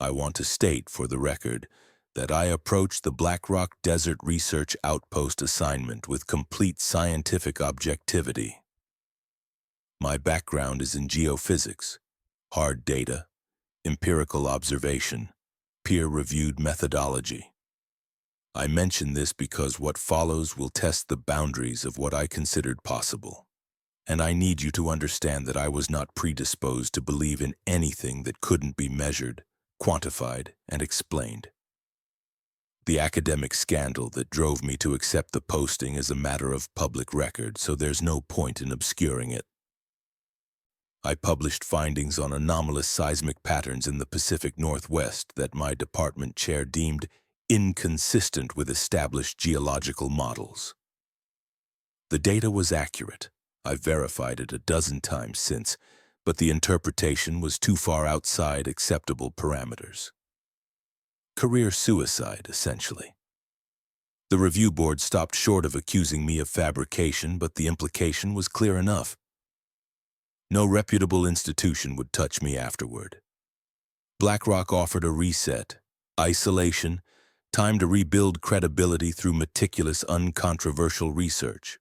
I want to state for the record that I approached the Black Rock Desert Research Outpost assignment with complete scientific objectivity. My background is in geophysics, hard data, empirical observation, peer-reviewed methodology. I mention this because what follows will test the boundaries of what I considered possible. And I need you to understand that I was not predisposed to believe in anything that couldn't be measured, quantified, and explained. The academic scandal that drove me to accept the posting is a matter of public record, so there's no point in obscuring it. I published findings on anomalous seismic patterns in the Pacific Northwest that my department chair deemed inconsistent with established geological models. The data was accurate. I've verified it a dozen times since, but the interpretation was too far outside acceptable parameters. Career suicide, essentially. The review board stopped short of accusing me of fabrication, but the implication was clear enough. No reputable institution would touch me afterward. BlackRock offered a reset, isolation, time to rebuild credibility through meticulous, uncontroversial research.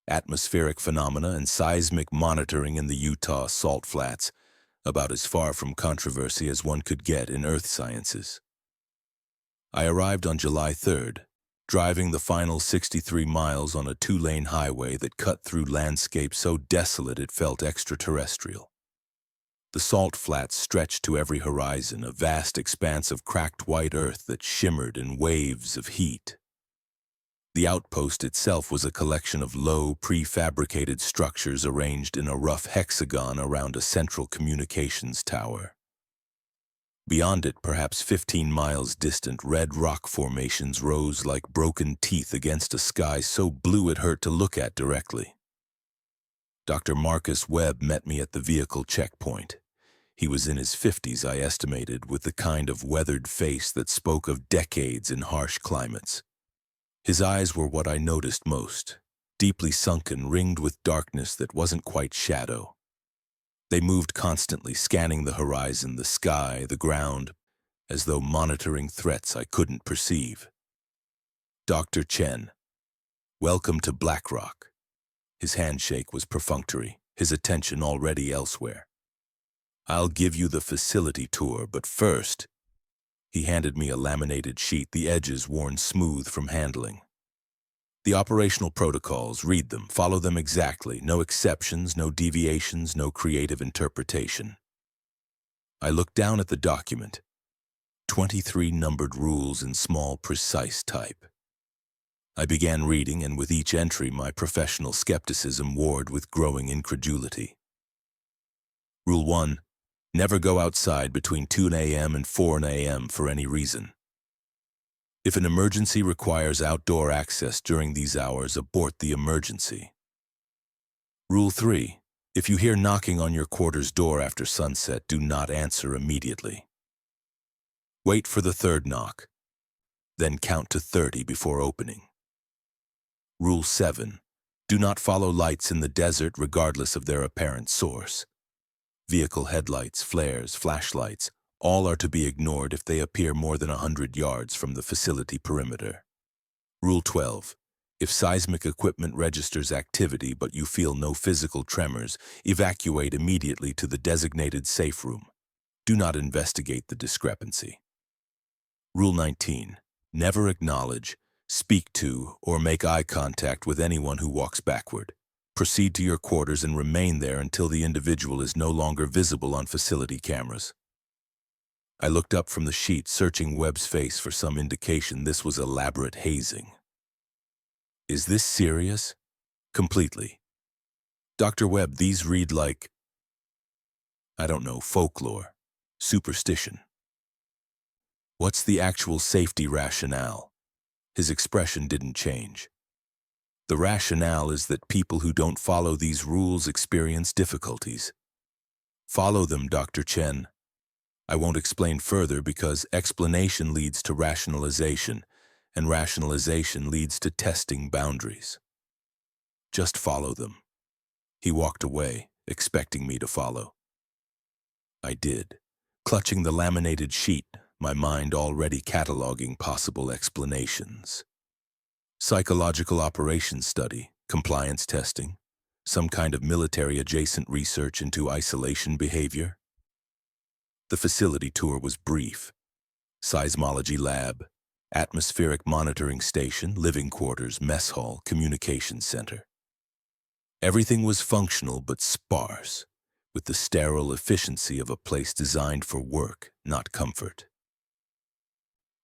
Atmospheric phenomena and seismic monitoring in the Utah salt flats, about as far from controversy as one could get in earth sciences. I arrived on July 3rd, driving the final 63 miles on a two-lane highway that cut through landscape so desolate it felt extraterrestrial. The salt flats stretched to every horizon, a vast expanse of cracked white earth that shimmered in waves of heat. The outpost itself was a collection of low, prefabricated structures arranged in a rough hexagon around a central communications tower. Beyond it, perhaps 15 miles distant, red rock formations rose like broken teeth against a sky so blue it hurt to look at directly. Dr. Marcus Webb met me at the vehicle checkpoint. He was in his 50s, I estimated, with the kind of weathered face that spoke of decades in harsh climates. His eyes were what I noticed most, deeply sunken, ringed with darkness that wasn't quite shadow. They moved constantly, scanning the horizon, the sky, the ground, as though monitoring threats I couldn't perceive. Dr. Chen, welcome to BlackRock. His handshake was perfunctory, his attention already elsewhere. I'll give you the facility tour, but first, he handed me a laminated sheet, the edges worn smooth from handling. The operational protocols, read them, follow them exactly, no exceptions, no deviations, no creative interpretation. I looked down at the document, 23 numbered rules in small, precise type. I began reading, and with each entry my professional skepticism warred with growing incredulity. Rule 1. Never go outside between 2 a.m. and 4 a.m. for any reason. If an emergency requires outdoor access during these hours, abort the emergency. Rule 3. If you hear knocking on your quarters door after sunset, do not answer immediately. Wait for the third knock, then count to 30 before opening. Rule 7. Do not follow lights in the desert regardless of their apparent source. Vehicle headlights, flares, flashlights, all are to be ignored if they appear more than 100 yards from the facility perimeter. Rule 12. If seismic equipment registers activity but you feel no physical tremors, evacuate immediately to the designated safe room. Do not investigate the discrepancy. Rule 19. Never acknowledge, speak to, or make eye contact with anyone who walks backward. Proceed to your quarters and remain there until the individual is no longer visible on facility cameras. I looked up from the sheet, searching Webb's face for some indication this was elaborate hazing. Is this serious? Completely. Dr. Webb, these read like, I don't know, folklore, superstition. What's the actual safety rationale? His expression didn't change. The rationale is that people who don't follow these rules experience difficulties. Follow them, Dr. Chen. I won't explain further because explanation leads to rationalization, and rationalization leads to testing boundaries. Just follow them. He walked away, expecting me to follow. I did, clutching the laminated sheet, my mind already cataloging possible explanations. Psychological operations study, compliance testing, some kind of military-adjacent research into isolation behavior. The facility tour was brief. Seismology lab, atmospheric monitoring station, living quarters, mess hall, communications center. Everything was functional but sparse, with the sterile efficiency of a place designed for work, not comfort.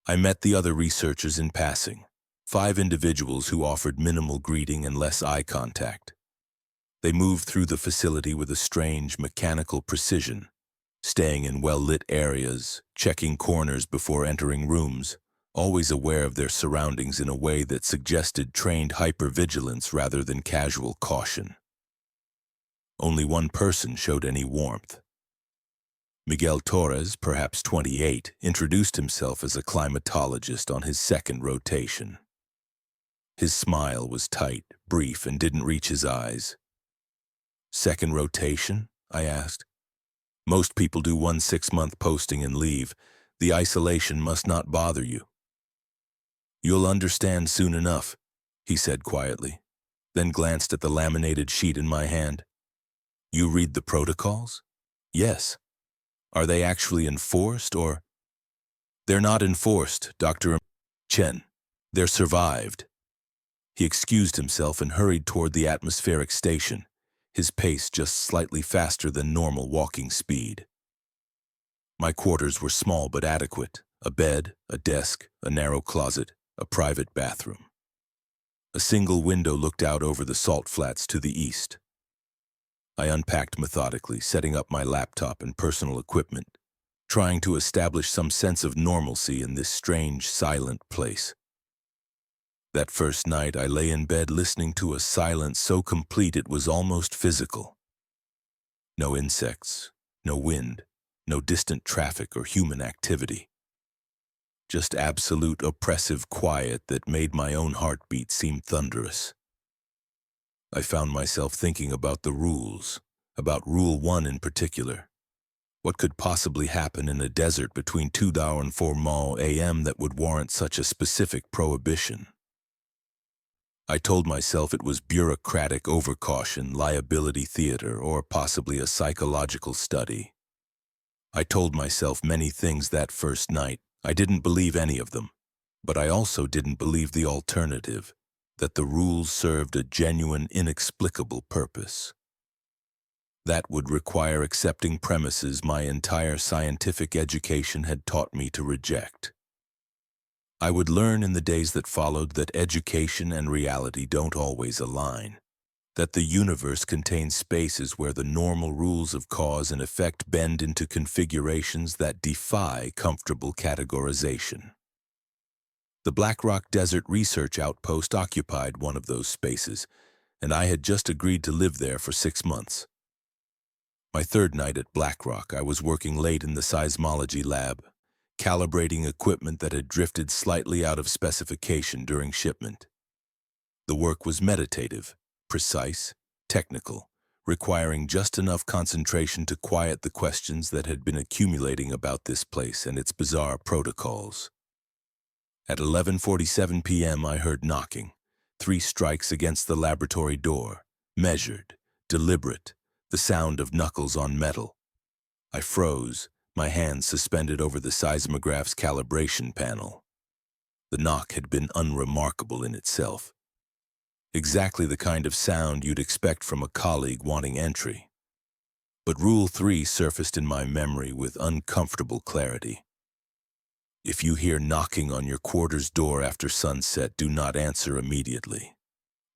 I met the other researchers in passing, 5 individuals who offered minimal greeting and less eye contact. They moved through the facility with a strange mechanical precision, staying in well-lit areas, checking corners before entering rooms, always aware of their surroundings in a way that suggested trained hypervigilance rather than casual caution. Only one person showed any warmth. Miguel Torres, perhaps 28, introduced himself as a climatologist on his second rotation. His smile was tight, brief, and didn't reach his eyes. "Second rotation?" I asked. "Most people do 1 6-month posting and leave. The isolation must not bother you." "You'll understand soon enough," he said quietly, then glanced at the laminated sheet in my hand. "You read the protocols?" "Yes." "Are they actually enforced, or—" "They're not enforced, Dr. Chen. They're survived." He excused himself and hurried toward the atmospheric station, his pace just slightly faster than normal walking speed. My quarters were small but adequate: a bed, a desk, a narrow closet, a private bathroom. A single window looked out over the salt flats to the east. I unpacked methodically, setting up my laptop and personal equipment, trying to establish some sense of normalcy in this strange, silent place. That first night, I lay in bed listening to a silence so complete it was almost physical. No insects, no wind, no distant traffic or human activity. Just absolute oppressive quiet that made my own heartbeat seem thunderous. I found myself thinking about the rules, about Rule 1 in particular. What could possibly happen in a desert between 2 and 4 a.m. that would warrant such a specific prohibition? I told myself it was bureaucratic overcaution, liability theater, or possibly a psychological study. I told myself many things that first night. I didn't believe any of them, but I also didn't believe the alternative, that the rules served a genuine, inexplicable purpose. That would require accepting premises my entire scientific education had taught me to reject. I would learn in the days that followed that education and reality don't always align, that the universe contains spaces where the normal rules of cause and effect bend into configurations that defy comfortable categorization. The Black Rock Desert Research Outpost occupied one of those spaces, and I had just agreed to live there for 6 months. My third night at Black Rock, I was working late in the seismology lab, calibrating equipment that had drifted slightly out of specification during shipment. The work was meditative, precise, technical, requiring just enough concentration to quiet the questions that had been accumulating about this place and its bizarre protocols. At 11:47 p.m. I heard knocking, 3 strikes against the laboratory door, measured, deliberate, the sound of knuckles on metal. I froze, my hands suspended over the seismograph's calibration panel. The knock had been unremarkable in itself. Exactly the kind of sound you'd expect from a colleague wanting entry. But Rule 3 surfaced in my memory with uncomfortable clarity. If you hear knocking on your quarters door after sunset, do not answer immediately.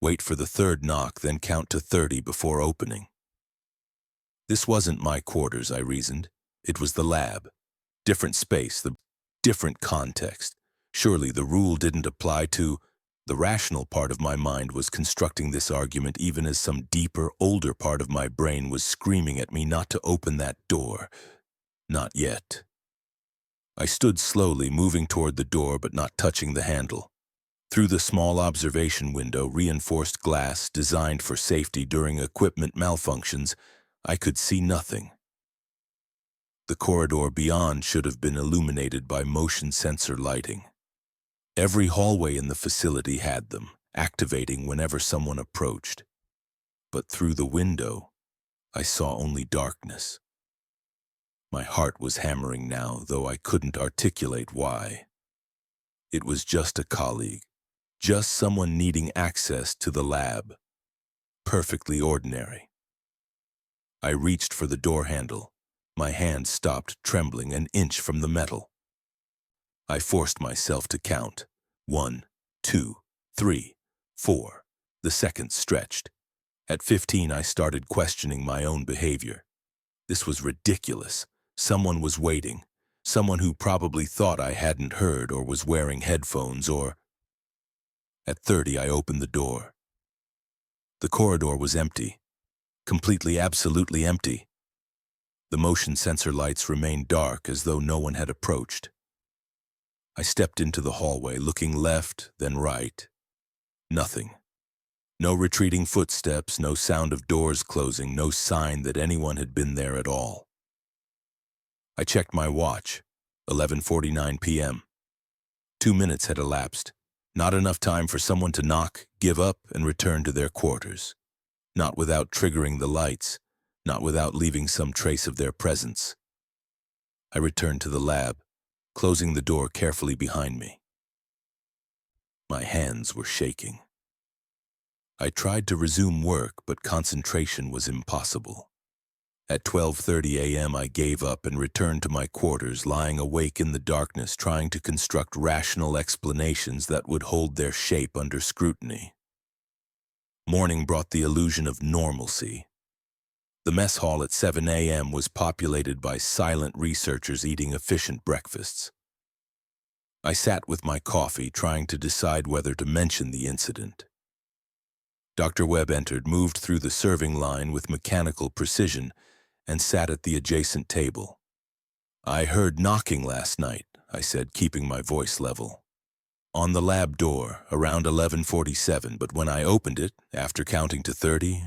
Wait for the 3rd knock, then count to 30 before opening. This wasn't my quarters, I reasoned. It was the lab. Different space, the different context. Surely the rule didn't apply to... The rational part of my mind was constructing this argument even as some deeper, older part of my brain was screaming at me not to open that door. Not yet. I stood slowly, moving toward the door but not touching the handle. Through the small observation window, reinforced glass designed for safety during equipment malfunctions, I could see nothing. The The corridor beyond should have been illuminated by motion sensor lighting. Every hallway in the facility had them, activating whenever someone approached. But through the window, I saw only darkness. My heart was hammering now, though I couldn't articulate why. It was just a colleague, just someone needing access to the lab. Perfectly ordinary. I reached for the door handle. My hand stopped, trembling an inch from the metal. I forced myself to count. 1, 2, 3, 4. The seconds stretched. At 15, I started questioning my own behavior. This was ridiculous. Someone was waiting. Someone who probably thought I hadn't heard or was wearing headphones or... At 30, I opened the door. The corridor was empty. Completely, absolutely empty. The motion sensor lights remained dark as though no one had approached. I stepped into the hallway, looking left, then right. Nothing. No retreating footsteps, no sound of doors closing, no sign that anyone had been there at all. I checked my watch. 11:49 p.m. 2 minutes had elapsed. Not enough time for someone to knock, give up, and return to their quarters. Not without triggering the lights. Not without leaving some trace of their presence. I returned to the lab, closing the door carefully behind me. My hands were shaking. I tried to resume work, but concentration was impossible. At 12:30 a.m., I gave up and returned to my quarters, lying awake in the darkness, trying to construct rational explanations that would hold their shape under scrutiny. Morning brought the illusion of normalcy. The mess hall at 7 a.m. was populated by silent researchers eating efficient breakfasts. I sat with my coffee, trying to decide whether to mention the incident. Dr. Webb entered, moved through the serving line with mechanical precision, and sat at the adjacent table. "I heard knocking last night," I said, keeping my voice level. "On the lab door, around 11:47, but when I opened it, after counting to 30,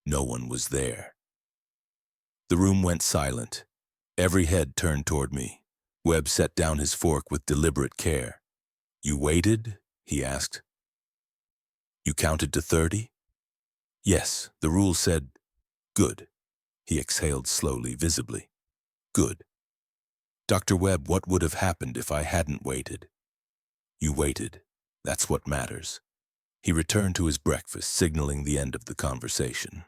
no one was there." The room went silent. Every head turned toward me. Webb set down his fork with deliberate care. "You waited?" he asked. "You counted to 30? "Yes, the rule said..." "Good." He exhaled slowly, visibly. "Good. Dr. Webb, what would have happened if I hadn't waited?" "You waited. That's what matters." He returned to his breakfast, signaling the end of the conversation.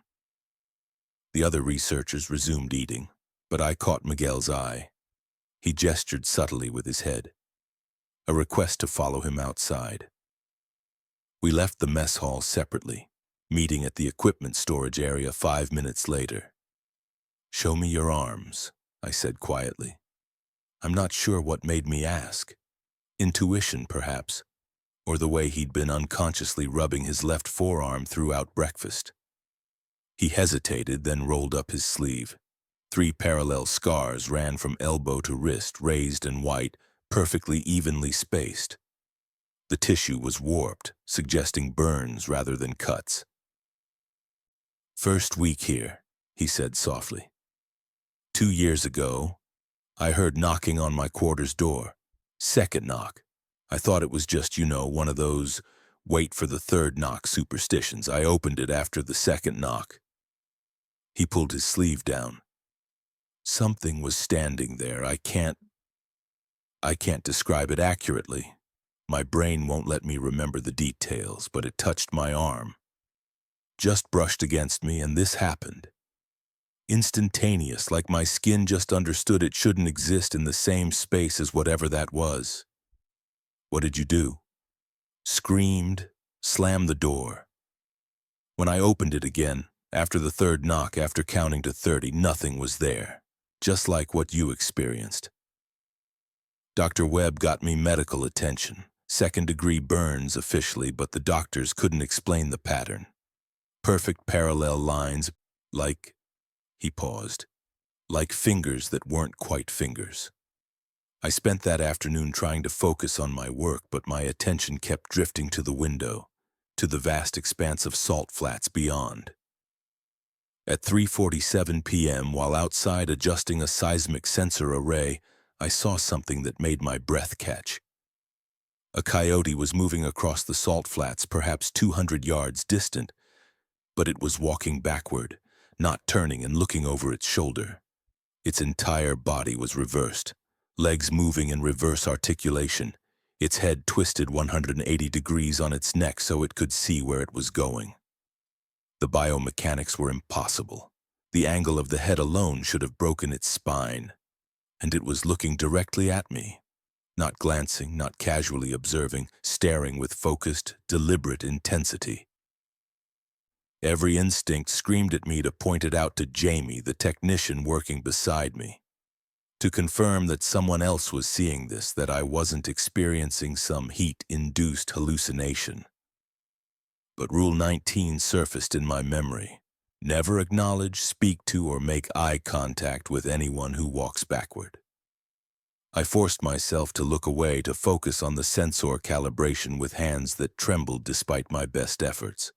The other researchers resumed eating, but I caught Miguel's eye. He gestured subtly with his head, a request to follow him outside. We left the mess hall separately, meeting at the equipment storage area 5 minutes later. "Show me your arms," I said quietly. I'm not sure what made me ask. Intuition, perhaps, or the way he'd been unconsciously rubbing his left forearm throughout breakfast. He hesitated, then rolled up his sleeve. 3 parallel scars ran from elbow to wrist, raised and white, perfectly evenly spaced. The tissue was warped, suggesting burns rather than cuts. "First week here," he said softly. 2 years ago, I heard knocking on my quarters door. Second knock. I thought it was just, one of those wait for the third knock superstitions. I opened it after the second knock." He pulled his sleeve down. "Something was standing there. I can't describe it accurately. My brain won't let me remember the details, but it touched my arm. Just brushed against me, and this happened. Instantaneous, like my skin just understood it shouldn't exist in the same space as whatever that was." "What did you do?" "Screamed, slammed the door. When I opened it again, after the third knock, after counting to 30, nothing was there, just like what you experienced. Dr. Webb got me medical attention, second-degree burns officially, but the doctors couldn't explain the pattern. Perfect parallel lines, like..." He paused. "Like fingers that weren't quite fingers. I spent that afternoon trying to focus on my work, but my attention kept drifting to the window, to the vast expanse of salt flats beyond. At 3:47 p.m., while outside adjusting a seismic sensor array, I saw something that made my breath catch. A coyote was moving across the salt flats, perhaps 200 yards distant, but it was walking backward, not turning and looking over its shoulder. Its entire body was reversed, legs moving in reverse articulation, its head twisted 180 degrees on its neck so it could see where it was going. The biomechanics were impossible. The angle of the head alone should have broken its spine, and it was looking directly at me. Not glancing, not casually observing, staring with focused, deliberate intensity. Every instinct screamed at me to point it out to Jamie, the technician working beside me. To confirm that someone else was seeing this, that I wasn't experiencing some heat-induced hallucination. But Rule 19 surfaced in my memory. Never acknowledge, speak to, or make eye contact with anyone who walks backward. I forced myself to look away, to focus on the sensor calibration with hands that trembled despite my best efforts.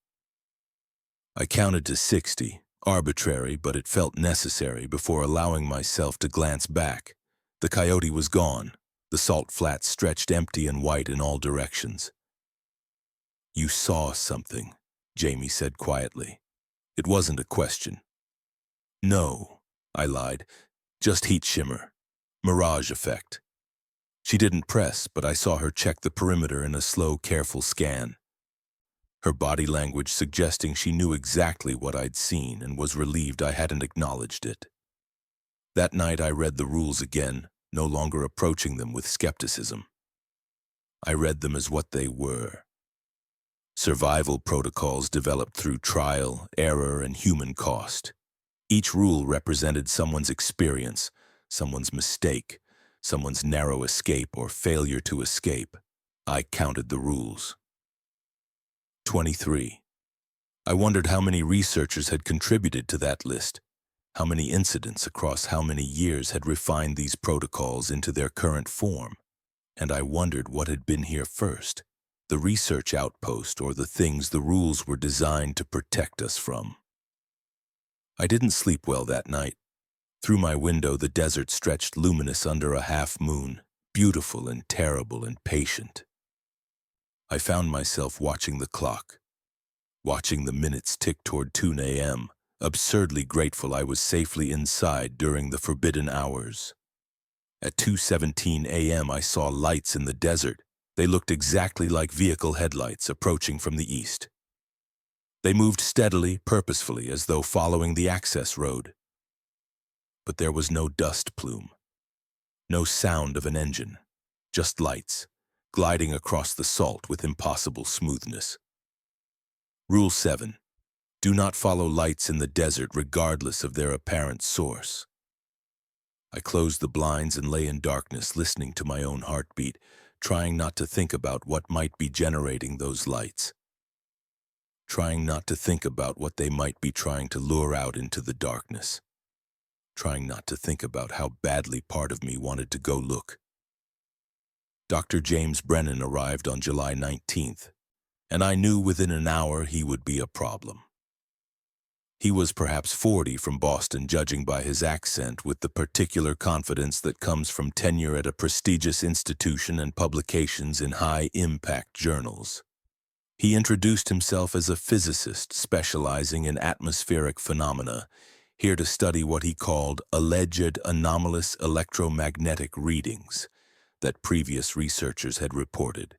I counted to 60, arbitrary, but it felt necessary, before allowing myself to glance back. The coyote was gone. The salt flats stretched empty and white in all directions. "You saw something," Jamie said quietly. It wasn't a question. "No," I lied. "Just heat shimmer. Mirage effect." She didn't press, but I saw her check the perimeter in a slow, careful scan. Her body language suggesting she knew exactly what I'd seen and was relieved I hadn't acknowledged it. That night I read the rules again, no longer approaching them with skepticism. I read them as what they were. Survival protocols developed through trial, error, and human cost. Each rule represented someone's experience, someone's mistake, someone's narrow escape or failure to escape. I counted the rules. 23. I wondered how many researchers had contributed to that list, how many incidents across how many years had refined these protocols into their current form. And I wondered what had been here first, the research outpost or the things the rules were designed to protect us from. I didn't sleep well that night. Through my window, the desert stretched luminous under a half-moon, beautiful and terrible and patient. I found myself watching the clock, watching the minutes tick toward 2 a.m., absurdly grateful I was safely inside during the forbidden hours. At 2:17 a.m., I saw lights in the desert. They looked exactly like vehicle headlights approaching from the east. They moved steadily, purposefully, as though following the access road. But there was no dust plume, no sound of an engine, just lights, gliding across the salt with impossible smoothness. Rule 7. Do not follow lights in the desert regardless of their apparent source. I closed the blinds and lay in darkness, listening to my own heartbeat, trying not to think about what might be generating those lights. Trying not to think about what they might be trying to lure out into the darkness. Trying not to think about how badly part of me wanted to go look. Dr. James Brennan arrived on July 19th, and I knew within an hour he would be a problem. He was perhaps 40 from Boston, judging by his accent, with the particular confidence that comes from tenure at a prestigious institution and publications in high-impact journals. He introduced himself as a physicist specializing in atmospheric phenomena, here to study what he called alleged anomalous electromagnetic readings that previous researchers had reported.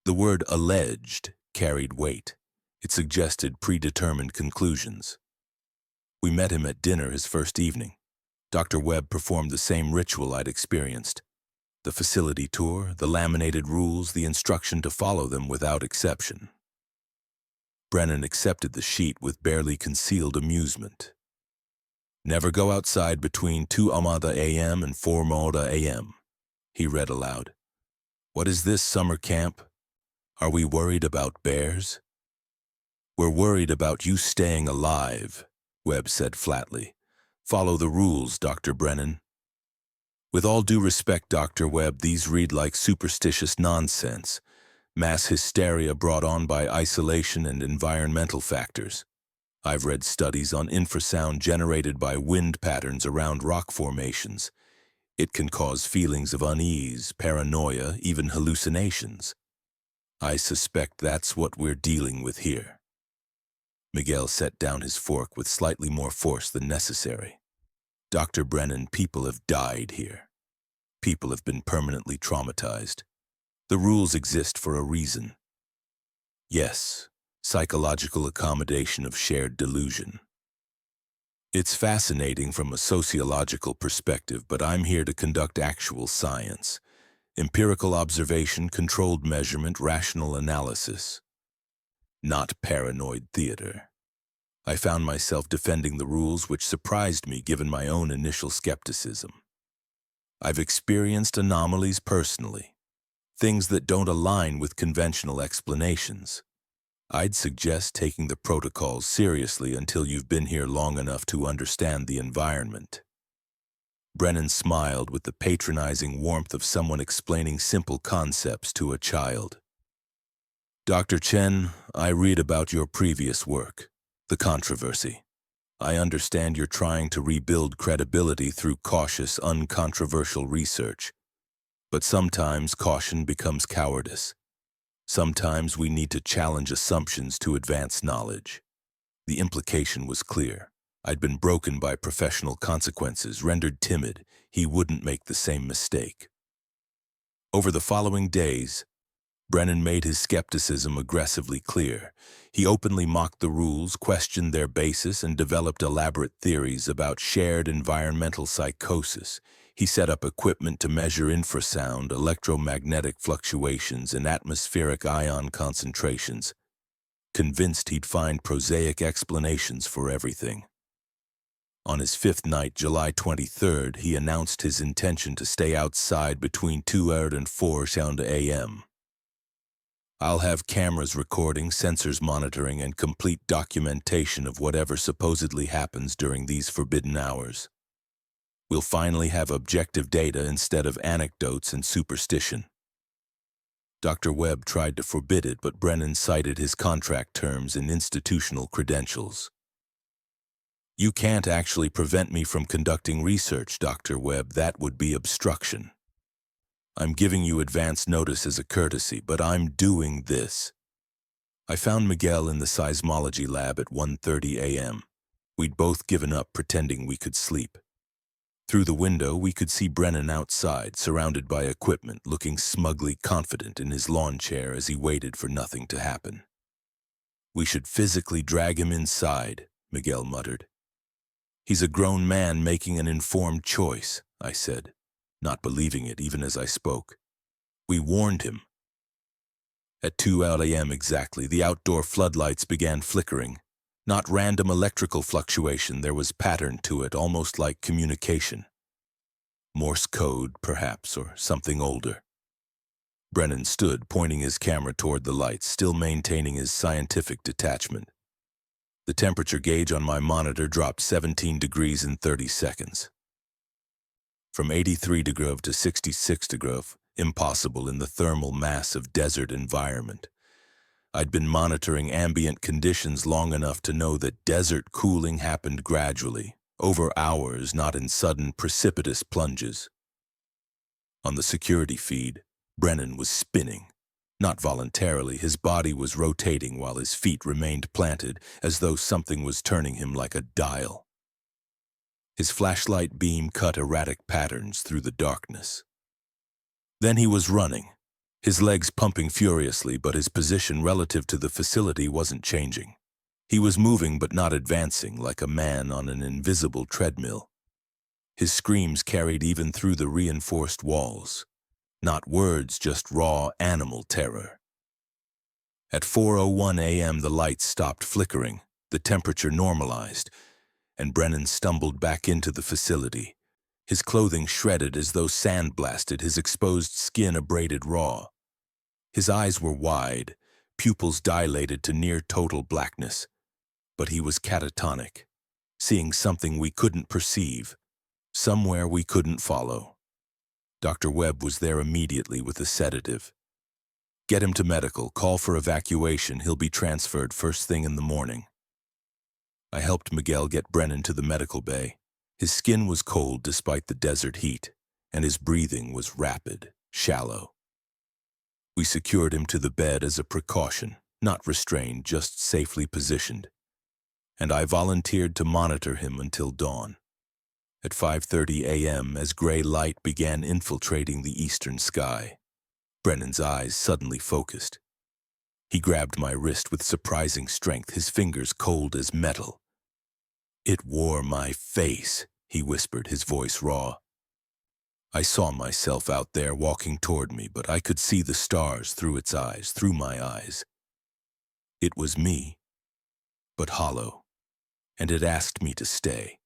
The word alleged carried weight. It suggested predetermined conclusions. We met him at dinner his first evening. Dr. Webb performed the same ritual I'd experienced. The facility tour, the laminated rules, the instruction to follow them without exception. Brennan accepted the sheet with barely concealed amusement. Never go outside between 2 a.m. and 4 a.m., he read aloud. What is this summer camp? Are we worried about bears? We're worried about you staying alive, Webb said flatly. Follow the rules, Dr. Brennan. With all due respect, Dr. Webb, these read like superstitious nonsense, mass hysteria brought on by isolation and environmental factors. I've read studies on infrasound generated by wind patterns around rock formations. It can cause feelings of unease, paranoia, even hallucinations. I suspect that's what we're dealing with here. Miguel set down his fork with slightly more force than necessary. Dr. Brennan, people have died here. People have been permanently traumatized. The rules exist for a reason. Yes, psychological accommodation of shared delusion. It's fascinating from a sociological perspective, but I'm here to conduct actual science. Empirical observation, controlled measurement, rational analysis. Not paranoid theater. I found myself defending the rules, which surprised me given my own initial skepticism. I've experienced anomalies personally, things that don't align with conventional explanations. I'd suggest taking the protocols seriously until you've been here long enough to understand the environment. Brennan smiled with the patronizing warmth of someone explaining simple concepts to a child. Dr. Chen, I read about your previous work, the controversy. I understand you're trying to rebuild credibility through cautious, uncontroversial research. But sometimes caution becomes cowardice. Sometimes we need to challenge assumptions to advance knowledge. The implication was clear. I'd been broken by professional consequences, rendered timid. He wouldn't make the same mistake. Over the following days, Brennan made his skepticism aggressively clear. He openly mocked the rules, questioned their basis, and developed elaborate theories about shared environmental psychosis. He set up equipment to measure infrasound, electromagnetic fluctuations, and atmospheric ion concentrations, convinced he'd find prosaic explanations for everything. On his fifth night, July 23rd, he announced his intention to stay outside between 2 and 4 a.m. I'll have cameras recording, sensors monitoring, and complete documentation of whatever supposedly happens during these forbidden hours. We'll finally have objective data instead of anecdotes and superstition. Dr. Webb tried to forbid it, but Brennan cited his contract terms and institutional credentials. You can't actually prevent me from conducting research, Dr. Webb. That would be obstruction. I'm giving you advance notice as a courtesy, but I'm doing this. I found Miguel in the seismology lab at 1:30 a.m. We'd both given up pretending we could sleep. Through the window, we could see Brennan outside, surrounded by equipment, looking smugly confident in his lawn chair as he waited for nothing to happen. We should physically drag him inside, Miguel muttered. He's a grown man making an informed choice, I said, not believing it even as I spoke. We warned him. At 2 a.m. exactly, the outdoor floodlights began flickering. Not random electrical fluctuation, there was pattern to it, almost like communication. Morse code, perhaps, or something older. Brennan stood, pointing his camera toward the lights, still maintaining his scientific detachment. The temperature gauge on my monitor dropped 17 degrees in 30 seconds. From 83 degrees to 66 degrees, impossible in the thermal mass of desert environment. I'd been monitoring ambient conditions long enough to know that desert cooling happened gradually, over hours, not in sudden, precipitous plunges. On the security feed, Brennan was spinning. Not voluntarily, his body was rotating while his feet remained planted, as though something was turning him like a dial. His flashlight beam cut erratic patterns through the darkness. Then he was running, his legs pumping furiously, but his position relative to the facility wasn't changing. He was moving but not advancing, like a man on an invisible treadmill. His screams carried even through the reinforced walls. Not words, just raw animal terror. At 4:01 a.m. the lights stopped flickering, the temperature normalized, and Brennan stumbled back into the facility. His clothing shredded as though sandblasted, his exposed skin abraded raw. His eyes were wide, pupils dilated to near total blackness. But he was catatonic, seeing something we couldn't perceive, somewhere we couldn't follow. Dr. Webb was there immediately with a sedative. Get him to medical, call for evacuation, he'll be transferred first thing in the morning. I helped Miguel get Brennan to the medical bay. His skin was cold despite the desert heat, and his breathing was rapid, shallow. We secured him to the bed as a precaution, not restrained, just safely positioned, and I volunteered to monitor him until dawn. At 5:30 a.m., as gray light began infiltrating the eastern sky, Brennan's eyes suddenly focused. He grabbed my wrist with surprising strength, his fingers cold as metal. "It wore my face," he whispered, his voice raw. I saw myself out there walking toward me, but I could see the stars through its eyes, through my eyes. It was me, but hollow, and it asked me to stay.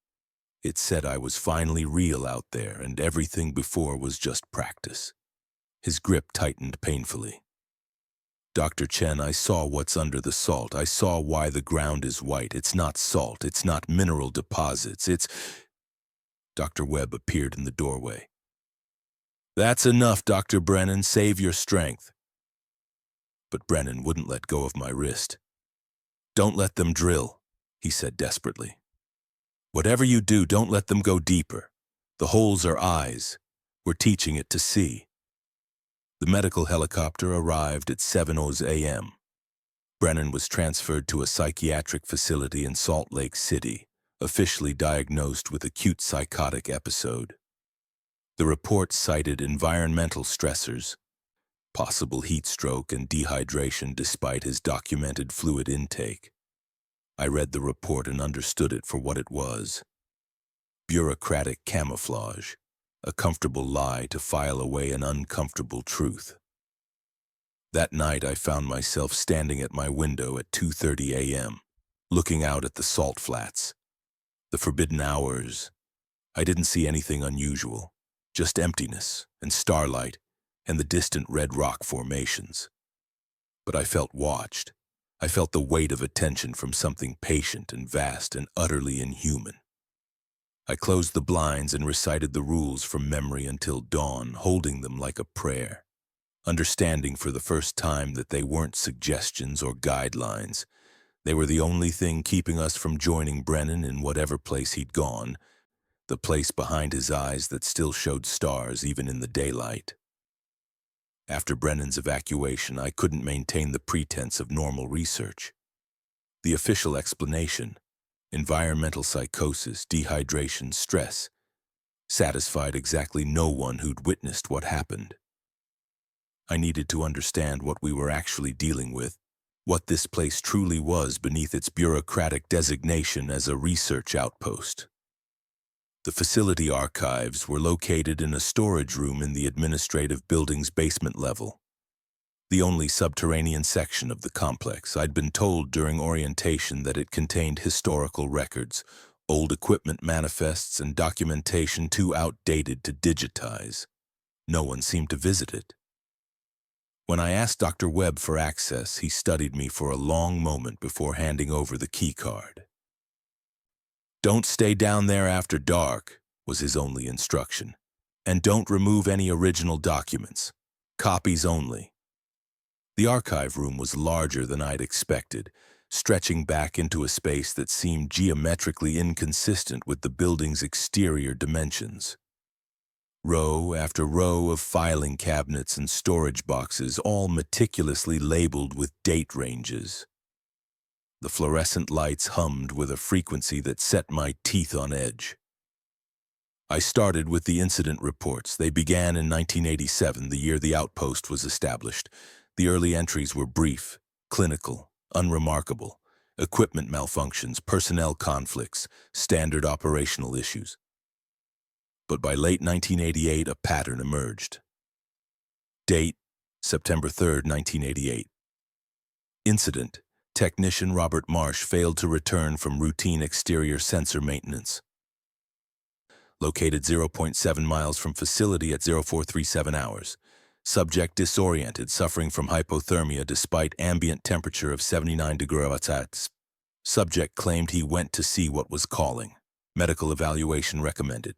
It said I was finally real out there, and everything before was just practice. His grip tightened painfully. "Dr. Chen, I saw what's under the salt. I saw why the ground is white. It's not salt. It's not mineral deposits. It's—" Dr. Webb appeared in the doorway. "That's enough, Dr. Brennan. Save your strength." But Brennan wouldn't let go of my wrist. "Don't let them drill," he said desperately. "Whatever you do, don't let them go deeper. The holes are eyes. We're teaching it to see." The medical helicopter arrived at 7:00 a.m. Brennan was transferred to a psychiatric facility in Salt Lake City, officially diagnosed with acute psychotic episode. The report cited environmental stressors, possible heat stroke and dehydration despite his documented fluid intake. I read the report and understood it for what it was. Bureaucratic camouflage, a comfortable lie to file away an uncomfortable truth. That night I found myself standing at my window at 2:30 a.m., looking out at the salt flats. The forbidden hours. I didn't see anything unusual, just emptiness and starlight and the distant red rock formations. But I felt watched. I felt the weight of attention from something patient and vast and utterly inhuman. I closed the blinds and recited the rules from memory until dawn, holding them like a prayer, understanding for the first time that they weren't suggestions or guidelines. They were the only thing keeping us from joining Brennan in whatever place he'd gone, the place behind his eyes that still showed stars even in the daylight. After Brennan's evacuation, I couldn't maintain the pretense of normal research. The official explanation, environmental psychosis, dehydration, stress, satisfied exactly no one who'd witnessed what happened. I needed to understand what we were actually dealing with, what this place truly was beneath its bureaucratic designation as a research outpost. The facility archives were located in a storage room in the administrative building's basement level, the only subterranean section of the complex. I'd been told during orientation that it contained historical records, old equipment manifests, and documentation too outdated to digitize. No one seemed to visit it. When I asked Dr. Webb for access, he studied me for a long moment before handing over the key card. "Don't stay down there after dark," was his only instruction. "And don't remove any original documents. Copies only." The archive room was larger than I'd expected, stretching back into a space that seemed geometrically inconsistent with the building's exterior dimensions. Row after row of filing cabinets and storage boxes, all meticulously labeled with date ranges. The fluorescent lights hummed with a frequency that set my teeth on edge. I started with the incident reports. They began in 1987, the year the Outpost was established. The early entries were brief, clinical, unremarkable. Equipment malfunctions, personnel conflicts, standard operational issues. But by late 1988, a pattern emerged. Date, September 3, 1988. Incident. Technician Robert Marsh failed to return from routine exterior sensor maintenance. Located 0.7 miles from facility at 0437 hours. Subject disoriented, suffering from hypothermia despite ambient temperature of 79 degrees. Subject claimed he went to see what was calling. Medical evaluation recommended.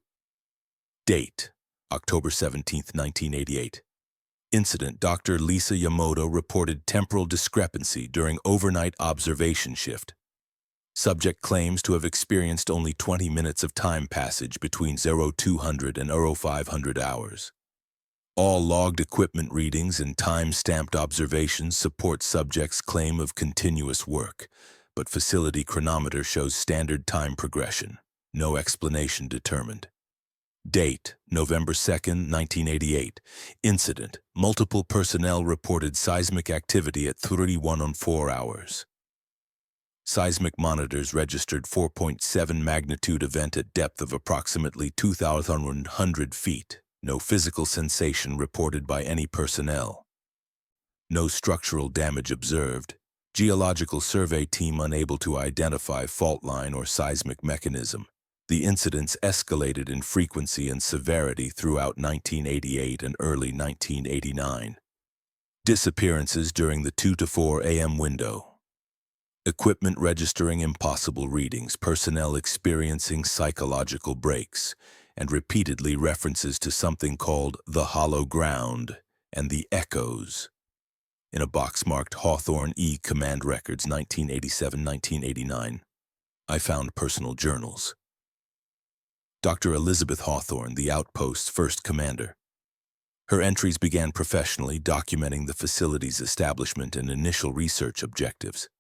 Date, October 17, 1988. Incident. Dr. Lisa Yamoto reported temporal discrepancy during overnight observation shift. Subject claims to have experienced only 20 minutes of time passage between 0200 and 0500 hours. All logged equipment readings and time-stamped observations support subject's claim of continuous work, but facility chronometer shows standard time progression. No explanation determined. Date, November 2nd, 1988. Incident, multiple personnel reported seismic activity at 31:04 hours. Seismic monitors registered 4.7 magnitude event at depth of approximately 2,100 feet. No physical sensation reported by any personnel. No structural damage observed. Geological survey team unable to identify fault line or seismic mechanism. The incidents escalated in frequency and severity throughout 1988 and early 1989. Disappearances during the 2 to 4 a.m. window. Equipment registering impossible readings, personnel experiencing psychological breaks, and repeatedly references to something called the hollow ground and the echoes. In a box marked Hawthorne E. Command Records 1987-1989, I found personal journals. Dr. Elizabeth Hawthorne, the Outpost's first commander. Her entries began professionally, documenting the facility's establishment and initial research objectives.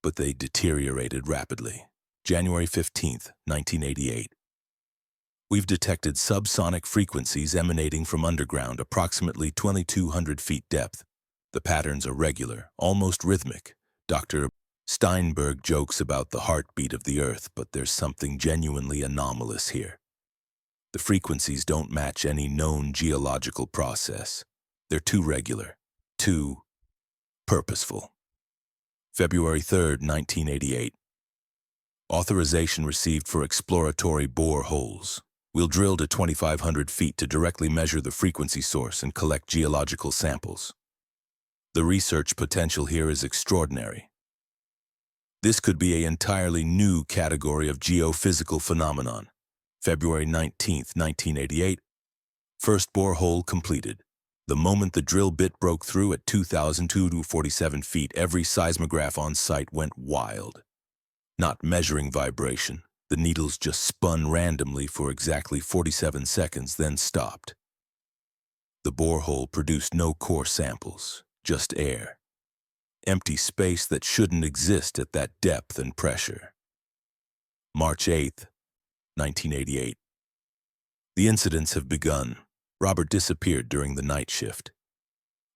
But they deteriorated rapidly. January 15th, 1988. We've detected subsonic frequencies emanating from underground, approximately 2,200 feet depth. The patterns are regular, almost rhythmic. Dr. Steinberg jokes about the heartbeat of the Earth, but there's something genuinely anomalous here. The frequencies don't match any known geological process. They're too regular, too purposeful. February 3rd, 1988. Authorization received for exploratory bore holes. We'll drill to 2,500 feet to directly measure the frequency source and collect geological samples. The research potential here is extraordinary. This could be an entirely new category of geophysical phenomenon. February 19th, 1988. First borehole completed. The moment the drill bit broke through at 2,247 feet, every seismograph on site went wild. Not measuring vibration, the needles just spun randomly for exactly 47 seconds, then stopped. The borehole produced no core samples, just air. Empty space that shouldn't exist at that depth and pressure. March 8th, 1988. The incidents have begun. Robert disappeared during the night shift.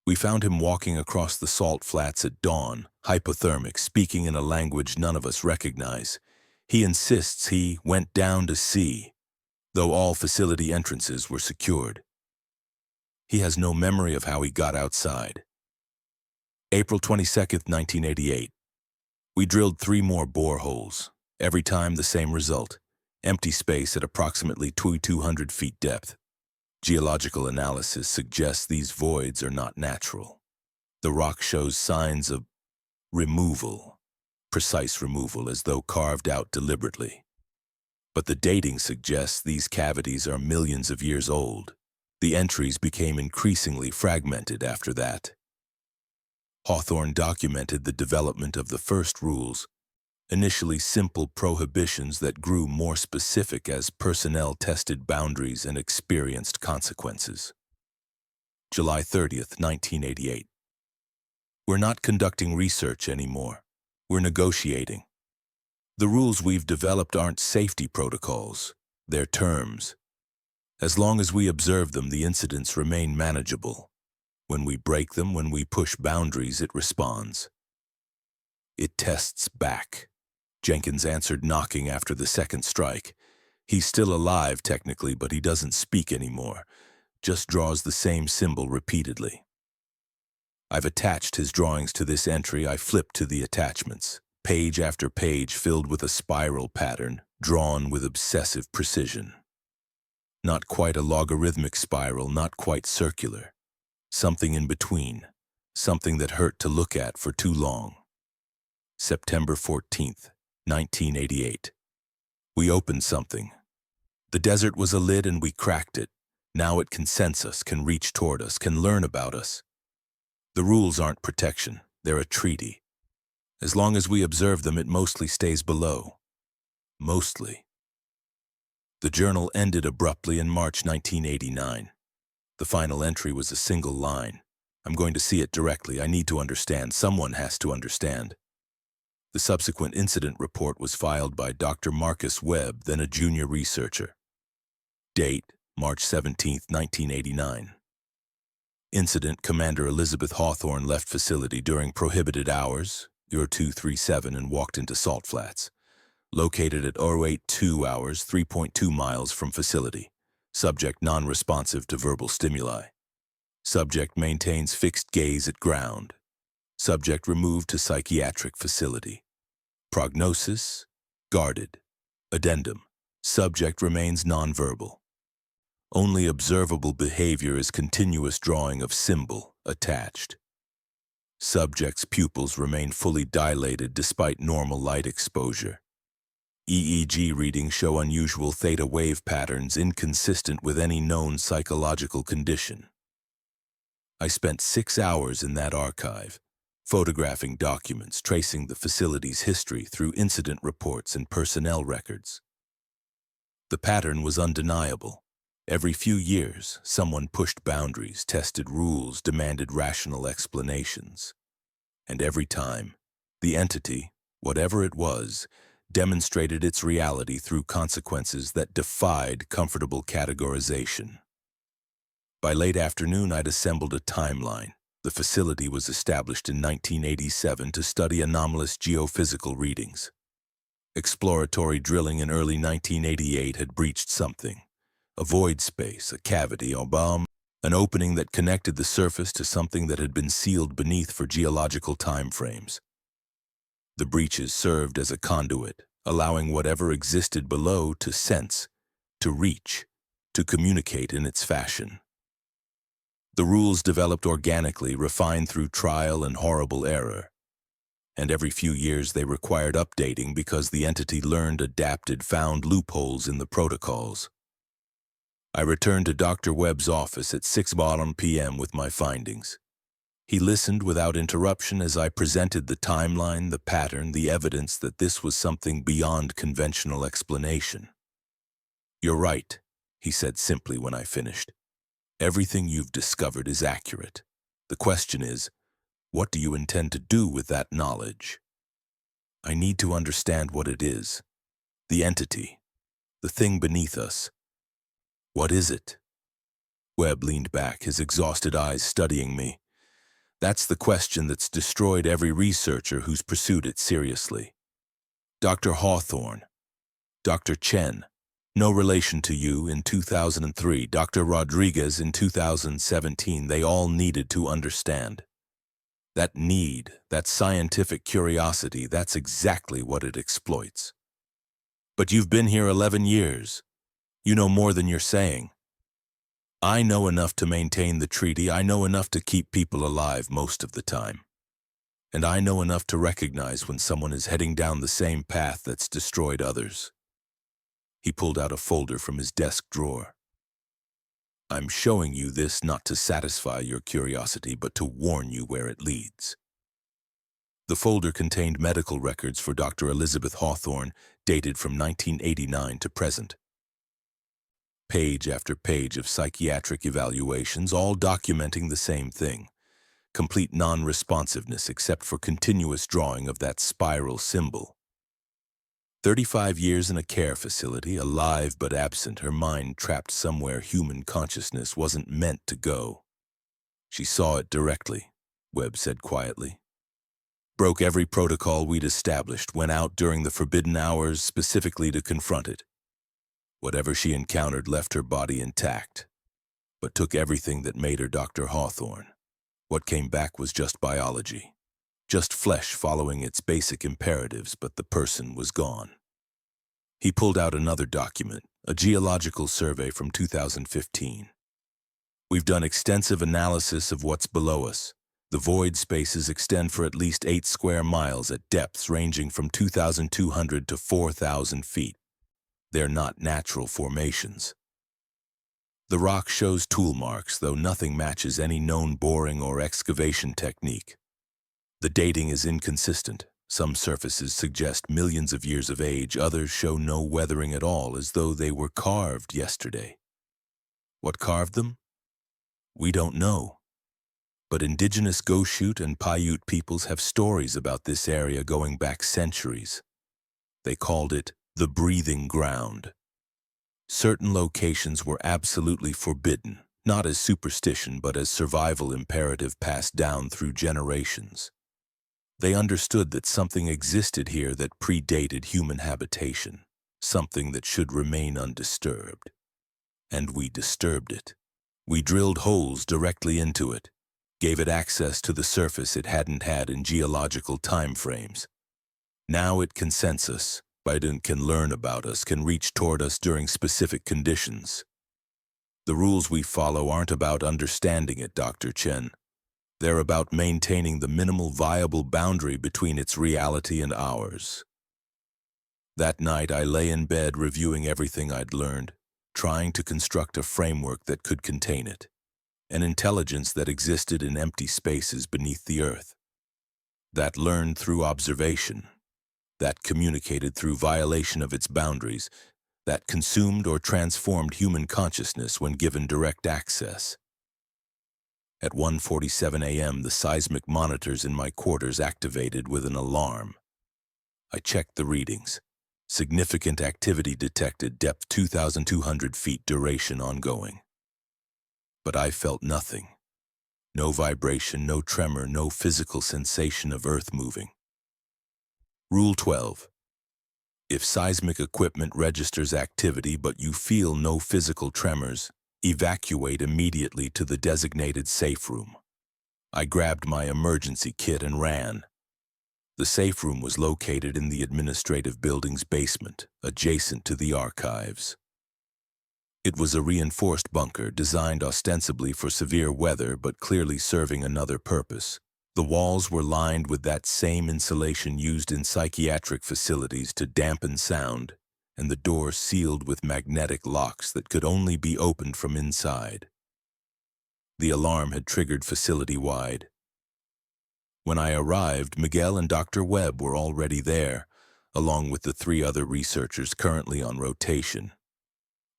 We found him walking across the salt flats at dawn, hypothermic, speaking in a language none of us recognize. He insists he went down to sea, though all facility entrances were secured. He has no memory of how he got outside. April 22nd, 1988. We drilled 3 more boreholes. Every time the same result. Empty space at approximately 2,200 feet depth. Geological analysis suggests these voids are not natural. The rock shows signs of removal, precise removal, as though carved out deliberately. But the dating suggests these cavities are millions of years old. The entries became increasingly fragmented after that. Hawthorne documented the development of the first rules, initially simple prohibitions that grew more specific as personnel tested boundaries and experienced consequences. July 30th, 1988. We're not conducting research anymore. We're negotiating. The rules we've developed aren't safety protocols. They're terms. As long as we observe them, the incidents remain manageable. When we break them, when we push boundaries, it responds. It tests back. Jenkins answered knocking after the second strike. He's still alive technically, but he doesn't speak anymore, just draws the same symbol repeatedly. I've attached his drawings to this entry. I flipped to the attachments, page after page filled with a spiral pattern, drawn with obsessive precision. Not quite a logarithmic spiral, not quite circular. Something in between, something that hurt to look at for too long. September 14th, 1988. We opened something. The desert was a lid and we cracked it. Now it can sense us, can reach toward us, can learn about us. The rules aren't protection, they're a treaty. As long as we observe them, it mostly stays below. Mostly. The journal ended abruptly in March 1989. The final entry was a single line. I'm going to see it directly. I need to understand. Someone has to understand. The subsequent incident report was filed by Dr. Marcus Webb, then a junior researcher. Date, March 17, 1989. Incident: Commander Elizabeth Hawthorne left facility during prohibited hours, Ur 237, and walked into Salt Flats. Located at 082 hours, 3.2 miles from facility. Subject non-responsive to verbal stimuli. Subject maintains fixed gaze at ground. Subject removed to psychiatric facility. Prognosis: guarded. Addendum: subject remains nonverbal. Only observable behavior is continuous drawing of symbol attached. Subject's pupils remain fully dilated despite normal light exposure. EEG readings show unusual theta wave patterns inconsistent with any known psychological condition. I spent 6 hours in that archive, photographing documents, tracing the facility's history through incident reports and personnel records. The pattern was undeniable. Every few years, someone pushed boundaries, tested rules, demanded rational explanations. And every time, the entity, whatever it was, demonstrated its reality through consequences that defied comfortable categorization. By late afternoon, I'd assembled a timeline. The facility was established in 1987 to study anomalous geophysical readings. Exploratory drilling in early 1988 had breached something. A void space, a cavity, or bomb, an opening that connected the surface to something that had been sealed beneath for geological time frames. The breaches served as a conduit, allowing whatever existed below to sense, to reach, to communicate in its fashion. The rules developed organically, refined through trial and horrible error. And every few years they required updating because the entity learned, adapted, found loopholes in the protocols. I returned to Dr. Webb's office at 6 p.m. with my findings. He listened without interruption as I presented the timeline, the pattern, the evidence that this was something beyond conventional explanation. "You're right," he said simply when I finished. "Everything you've discovered is accurate. The question is, what do you intend to do with that knowledge? I need to understand what it is. The entity. The thing beneath us. What is it?" Webb leaned back, his exhausted eyes studying me. "That's the question that's destroyed every researcher who's pursued it seriously. Dr. Hawthorne, Dr. Chen, no relation to you, in 2003, Dr. Rodriguez in 2017, they all needed to understand. That need, that scientific curiosity, that's exactly what it exploits. But you've been here 11 years. You know more than you're saying. I know enough to maintain the treaty. I know enough to keep people alive most of the time. And I know enough to recognize when someone is heading down the same path that's destroyed others." He pulled out a folder from his desk drawer. "I'm showing you this not to satisfy your curiosity, but to warn you where it leads." The folder contained medical records for Dr. Elizabeth Hawthorne, dated from 1989 to present. Page after page of psychiatric evaluations, all documenting the same thing. Complete non-responsiveness except for continuous drawing of that spiral symbol. 35 years in a care facility, alive but absent, her mind trapped somewhere human consciousness wasn't meant to go. "She saw it directly," Webb said quietly. "Broke every protocol we'd established, went out during the forbidden hours specifically to confront it. Whatever she encountered left her body intact, but took everything that made her Dr. Hawthorne. What came back was just biology. Just flesh following its basic imperatives, but the person was gone." He pulled out another document, a geological survey from 2015. "We've done extensive analysis of what's below us. The void spaces extend for at least 8 square miles at depths ranging from 2,200 to 4,000 feet. They're not natural formations. The rock shows tool marks, though nothing matches any known boring or excavation technique. The dating is inconsistent, Some surfaces suggest millions of years of age, others show no weathering at all, as though they were carved yesterday. What carved them? We don't know. But indigenous Goshute and Paiute peoples have stories about this area going back centuries. They called it the breathing ground. Certain locations were absolutely forbidden, not as superstition but as survival imperative passed down through generations. They understood that something existed here that predated human habitation, something that should remain undisturbed. And we disturbed it. We drilled holes directly into it, gave it access to the surface it hadn't had in geological time frames. Now it can sense us, can learn about us, can reach toward us during specific conditions. The rules we follow aren't about understanding it, Dr. Chen. They're about maintaining the minimal viable boundary between its reality and ours. That night, I lay in bed reviewing everything I'd learned, trying to construct a framework that could contain it, an intelligence that existed in empty spaces beneath the earth, that learned through observation, that communicated through violation of its boundaries, that consumed or transformed human consciousness when given direct access. At 1:47 a.m., the seismic monitors in my quarters activated with an alarm. I checked the readings. Significant activity detected, depth 2,200 feet, duration ongoing. But I felt nothing. No vibration, no tremor, no physical sensation of Earth moving. Rule 12. If seismic equipment registers activity but you feel no physical tremors, evacuate immediately to the designated safe room. I grabbed my emergency kit and ran. The safe room was located in the administrative building's basement, adjacent to the archives. It was a reinforced bunker designed ostensibly for severe weather but clearly serving another purpose. The walls were lined with that same insulation used in psychiatric facilities to dampen sound, and the door sealed with magnetic locks that could only be opened from inside. The alarm had triggered facility-wide. When I arrived, Miguel and Dr. Webb were already there, along with the 3 other researchers currently on rotation.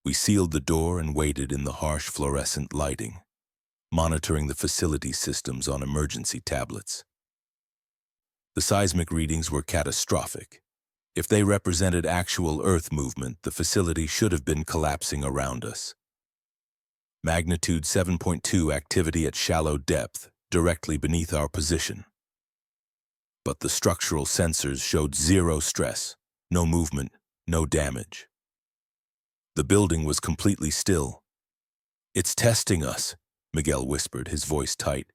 We sealed the door and waited in the harsh fluorescent lighting, monitoring the facility systems on emergency tablets. The seismic readings were catastrophic. If they represented actual Earth movement, the facility should have been collapsing around us. Magnitude 7.2 activity at shallow depth, directly beneath our position. But the structural sensors showed 0 stress, no movement, no damage. The building was completely still. "It's testing us," Miguel whispered, his voice tight.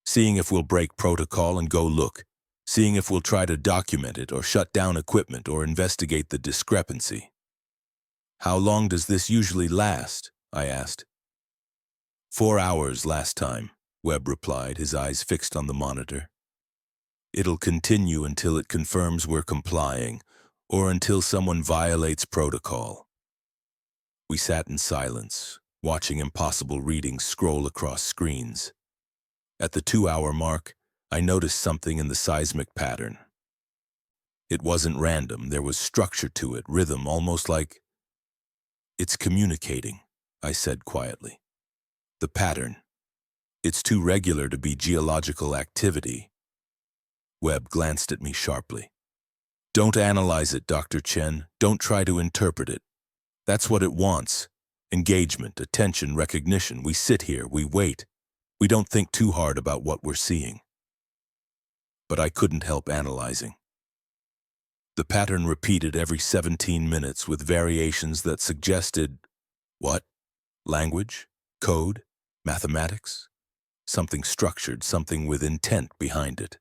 "Seeing if we'll break protocol and go look. Seeing if we'll try to document it or shut down equipment or investigate the discrepancy." "How long does this usually last?" I asked. 4 hours last time, Webb replied, his eyes fixed on the monitor. "It'll continue until it confirms we're complying, or until someone violates protocol." We sat in silence, watching impossible readings scroll across screens. At the 2-hour mark, I noticed something in the seismic pattern. It wasn't random, there was structure to it, rhythm, almost like... "It's communicating," I said quietly. "The pattern. It's too regular to be geological activity." Webb glanced at me sharply. "Don't analyze it, Dr. Chen. Don't try to interpret it. That's what it wants. Engagement, attention, recognition. We sit here, we wait. We don't think too hard about what we're seeing." But I couldn't help analyzing. The pattern repeated every 17 minutes with variations that suggested, what? Language? Code? Mathematics? Something structured, something with intent behind it.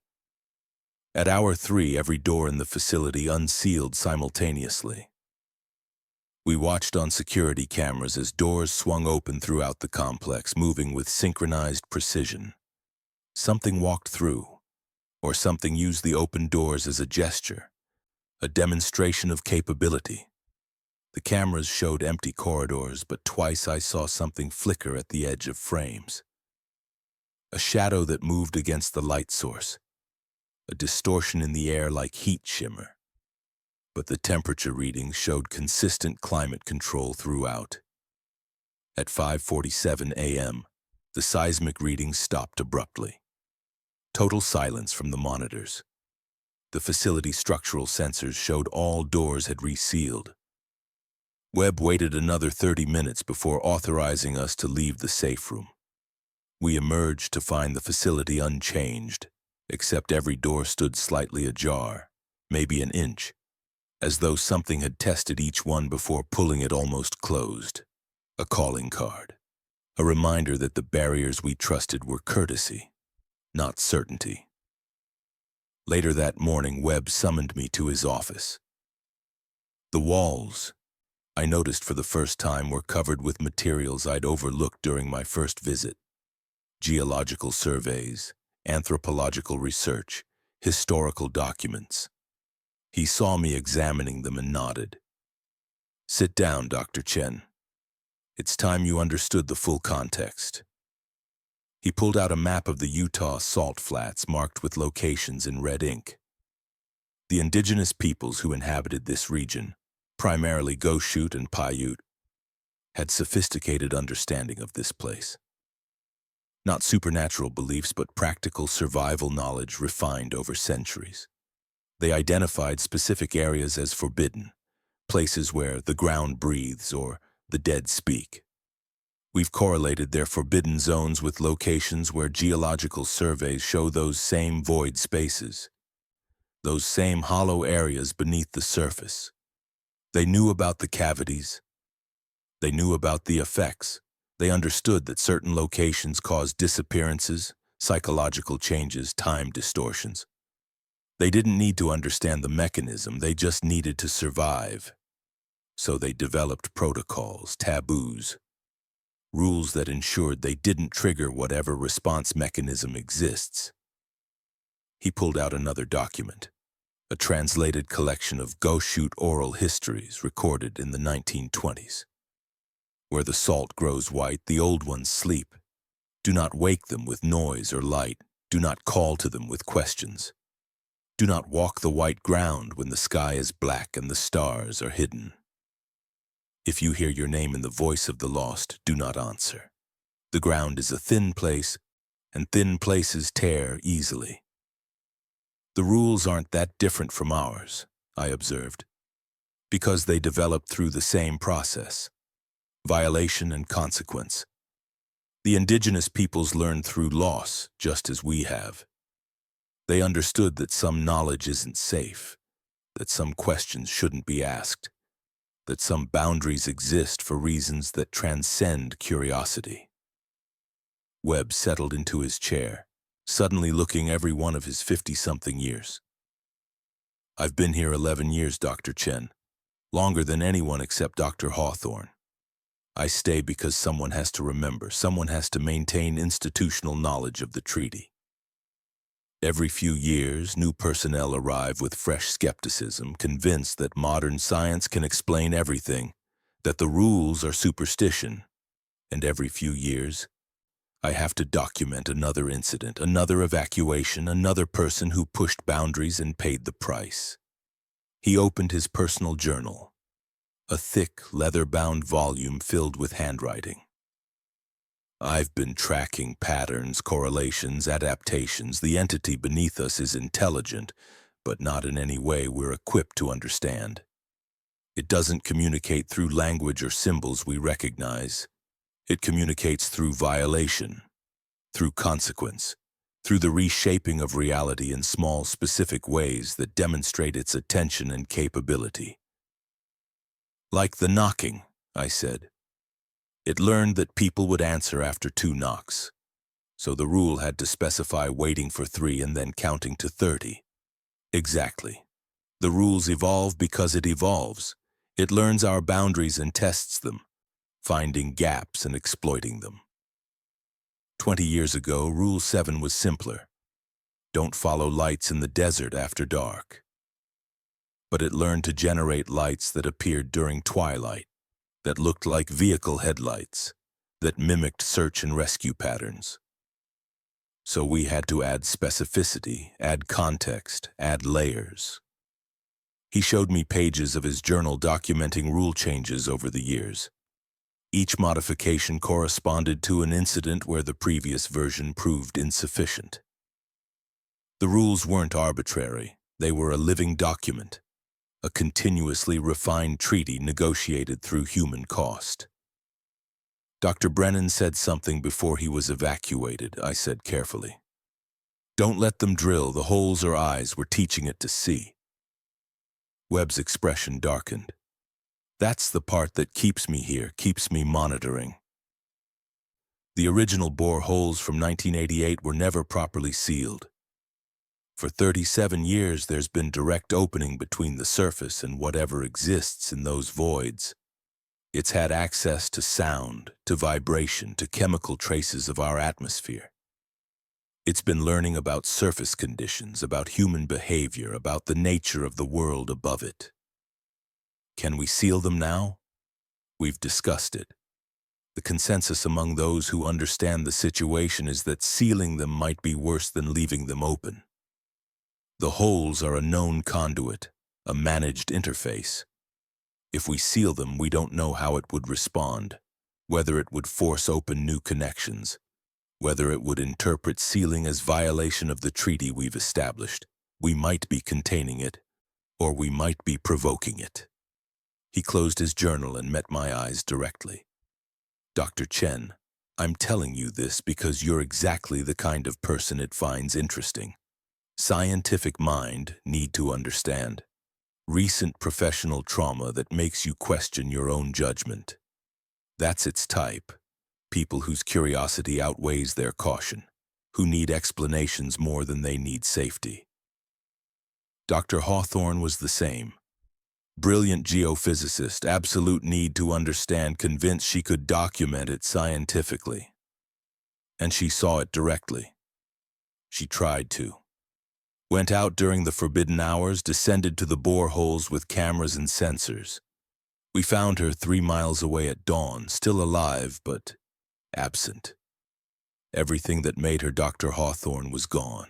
At hour 3, every door in the facility unsealed simultaneously. We watched on security cameras as doors swung open throughout the complex, moving with synchronized precision. Something walked through, or something used the open doors as a gesture, a demonstration of capability. The cameras showed empty corridors, but twice I saw something flicker at the edge of frames. A shadow that moved against the light source. a distortion in the air like heat shimmer. But the temperature readings showed consistent climate control throughout. At 5:47 a.m., the seismic readings stopped abruptly. Total silence from the monitors. The facility structural sensors showed all doors had resealed. Webb waited another 30 minutes before authorizing us to leave the safe room. We emerged to find the facility unchanged, except every door stood slightly ajar, maybe an inch, as though something had tested each one before pulling it almost closed. A calling card. A reminder that the barriers we trusted were courtesy, not certainty. Later that morning, Webb summoned me to his office. The walls, I noticed for the first time, were covered with materials I'd overlooked during my first visit. Geological surveys, anthropological research, historical documents. He saw me examining them and nodded. "Sit down, Dr. Chen. It's time you understood the full context." He pulled out a map of the Utah salt flats marked with locations in red ink. The indigenous peoples who inhabited this region, primarily Goshute and Paiute, had sophisticated understanding of this place. Not supernatural beliefs, but practical survival knowledge refined over centuries. They identified specific areas as forbidden, places where the ground breathes or the dead speak. We've correlated their forbidden zones with locations where geological surveys show those same void spaces, those same hollow areas beneath the surface. They knew about the cavities. They knew about the effects. They understood that certain locations cause disappearances, psychological changes, time distortions. They didn't need to understand the mechanism, they just needed to survive. So they developed protocols, taboos, rules that ensured they didn't trigger whatever response mechanism exists. He pulled out another document, a translated collection of Goshute oral histories recorded in the 1920s. Where the salt grows white, the old ones sleep. Do not wake them with noise or light. Do not call to them with questions. Do not walk the white ground when the sky is black and the stars are hidden. If you hear your name in the voice of the lost, do not answer. The ground is a thin place, and thin places tear easily. The rules aren't that different from ours, I observed, because they developed through the same process. Violation and consequence. The indigenous peoples learned through loss, just as we have. They understood that some knowledge isn't safe, that some questions shouldn't be asked, that some boundaries exist for reasons that transcend curiosity. Webb settled into his chair, suddenly looking every one of his 50-something years. "I've been here 11 years, Dr. Chen, longer than anyone except Dr. Hawthorne. I stay because someone has to remember, someone has to maintain institutional knowledge of the treaty. Every few years, new personnel arrive with fresh skepticism, convinced that modern science can explain everything, that the rules are superstition. And every few years, I have to document another incident, another evacuation, another person who pushed boundaries and paid the price." He opened his personal journal, a thick, leather-bound volume filled with handwriting. "I've been tracking patterns, correlations, adaptations. The entity beneath us is intelligent, but not in any way we're equipped to understand. It doesn't communicate through language or symbols we recognize. It communicates through violation, through consequence, through the reshaping of reality in small, specific ways that demonstrate its attention and capability." "Like the knocking," I said. "It learned that people would answer after 2 knocks. So the rule had to specify waiting for 3 and then counting to 30. Exactly. The rules evolve because it evolves. It learns our boundaries and tests them, finding gaps and exploiting them. 20 years ago, Rule 7 was simpler. Don't follow lights in the desert after dark. But it learned to generate lights that appeared during twilight, that looked like vehicle headlights, that mimicked search and rescue patterns. So we had to add specificity, add context, add layers. He showed me pages of his journal documenting rule changes over the years. Each modification corresponded to an incident where the previous version proved insufficient. The rules weren't arbitrary. They were a living document, a continuously refined treaty negotiated through human cost. Dr. Brennan said something before he was evacuated, I said carefully. Don't let them drill the holes our eyes were teaching it to see. Webb's expression darkened. That's the part that keeps me here, keeps me monitoring. The original bore holes from 1988 were never properly sealed. For 37 years, there's been direct opening between the surface and whatever exists in those voids. It's had access to sound, to vibration, to chemical traces of our atmosphere. It's been learning about surface conditions, about human behavior, about the nature of the world above it. Can we seal them now? We've discussed it. The consensus among those who understand the situation is that sealing them might be worse than leaving them open. The holes are a known conduit, a managed interface. If we seal them, we don't know how it would respond, whether it would force open new connections, whether it would interpret sealing as violation of the treaty we've established. We might be containing it, or we might be provoking it. He closed his journal and met my eyes directly. Dr. Chen, I'm telling you this because you're exactly the kind of person it finds interesting. Scientific mind need to understand. Recent professional trauma that makes you question your own judgment. That's its type. People whose curiosity outweighs their caution, who need explanations more than they need safety. Dr. Hawthorne was the same. Brilliant geophysicist, absolute need to understand, convinced she could document it scientifically. And she saw it directly. She tried to. Went out during the forbidden hours, descended to the boreholes with cameras and sensors. We found her 3 miles away at dawn, still alive, but absent. Everything that made her Dr. Hawthorne was gone.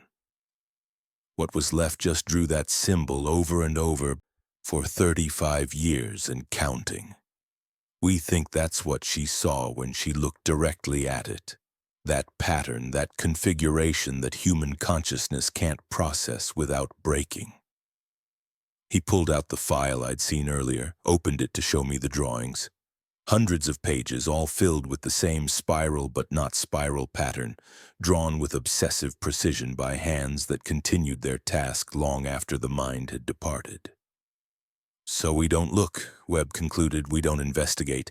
What was left just drew that symbol over and over for 35 years and counting. We think that's what she saw when she looked directly at it. That pattern, that configuration that human consciousness can't process without breaking. He pulled out the file I'd seen earlier, opened it to show me the drawings. Hundreds of pages, all filled with the same spiral but not spiral pattern, drawn with obsessive precision by hands that continued their task long after the mind had departed. So we don't look, Webb concluded, we don't investigate.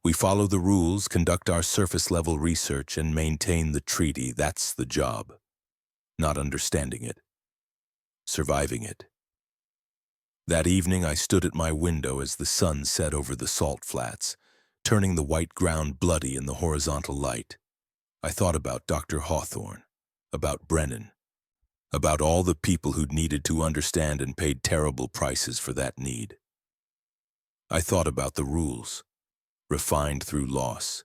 We follow the rules, conduct our surface-level research, and maintain the treaty. That's the job. Not understanding it. Surviving it. That evening I stood at my window as the sun set over the salt flats, turning the white ground bloody in the horizontal light. I thought about Dr. Hawthorne, about Brennan, about all the people who'd needed to understand and paid terrible prices for that need. I thought about the rules, refined through loss,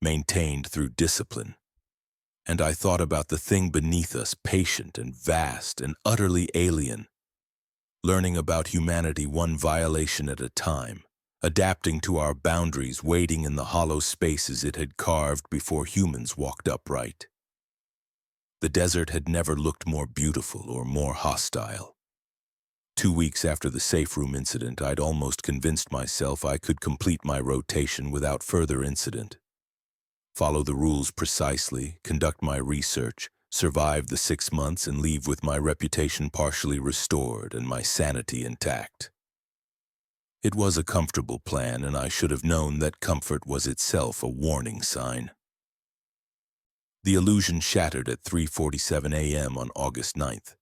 maintained through discipline. And I thought about the thing beneath us, patient and vast and utterly alien, learning about humanity one violation at a time, adapting to our boundaries, waiting in the hollow spaces it had carved before humans walked upright. The desert had never looked more beautiful or more hostile. 2 weeks after the safe room incident, I'd almost convinced myself I could complete my rotation without further incident. Follow the rules precisely, conduct my research, survive the 6 months and leave with my reputation partially restored and my sanity intact. It was a comfortable plan, and I should have known that comfort was itself a warning sign. The illusion shattered at 3:47 a.m. on August 9th.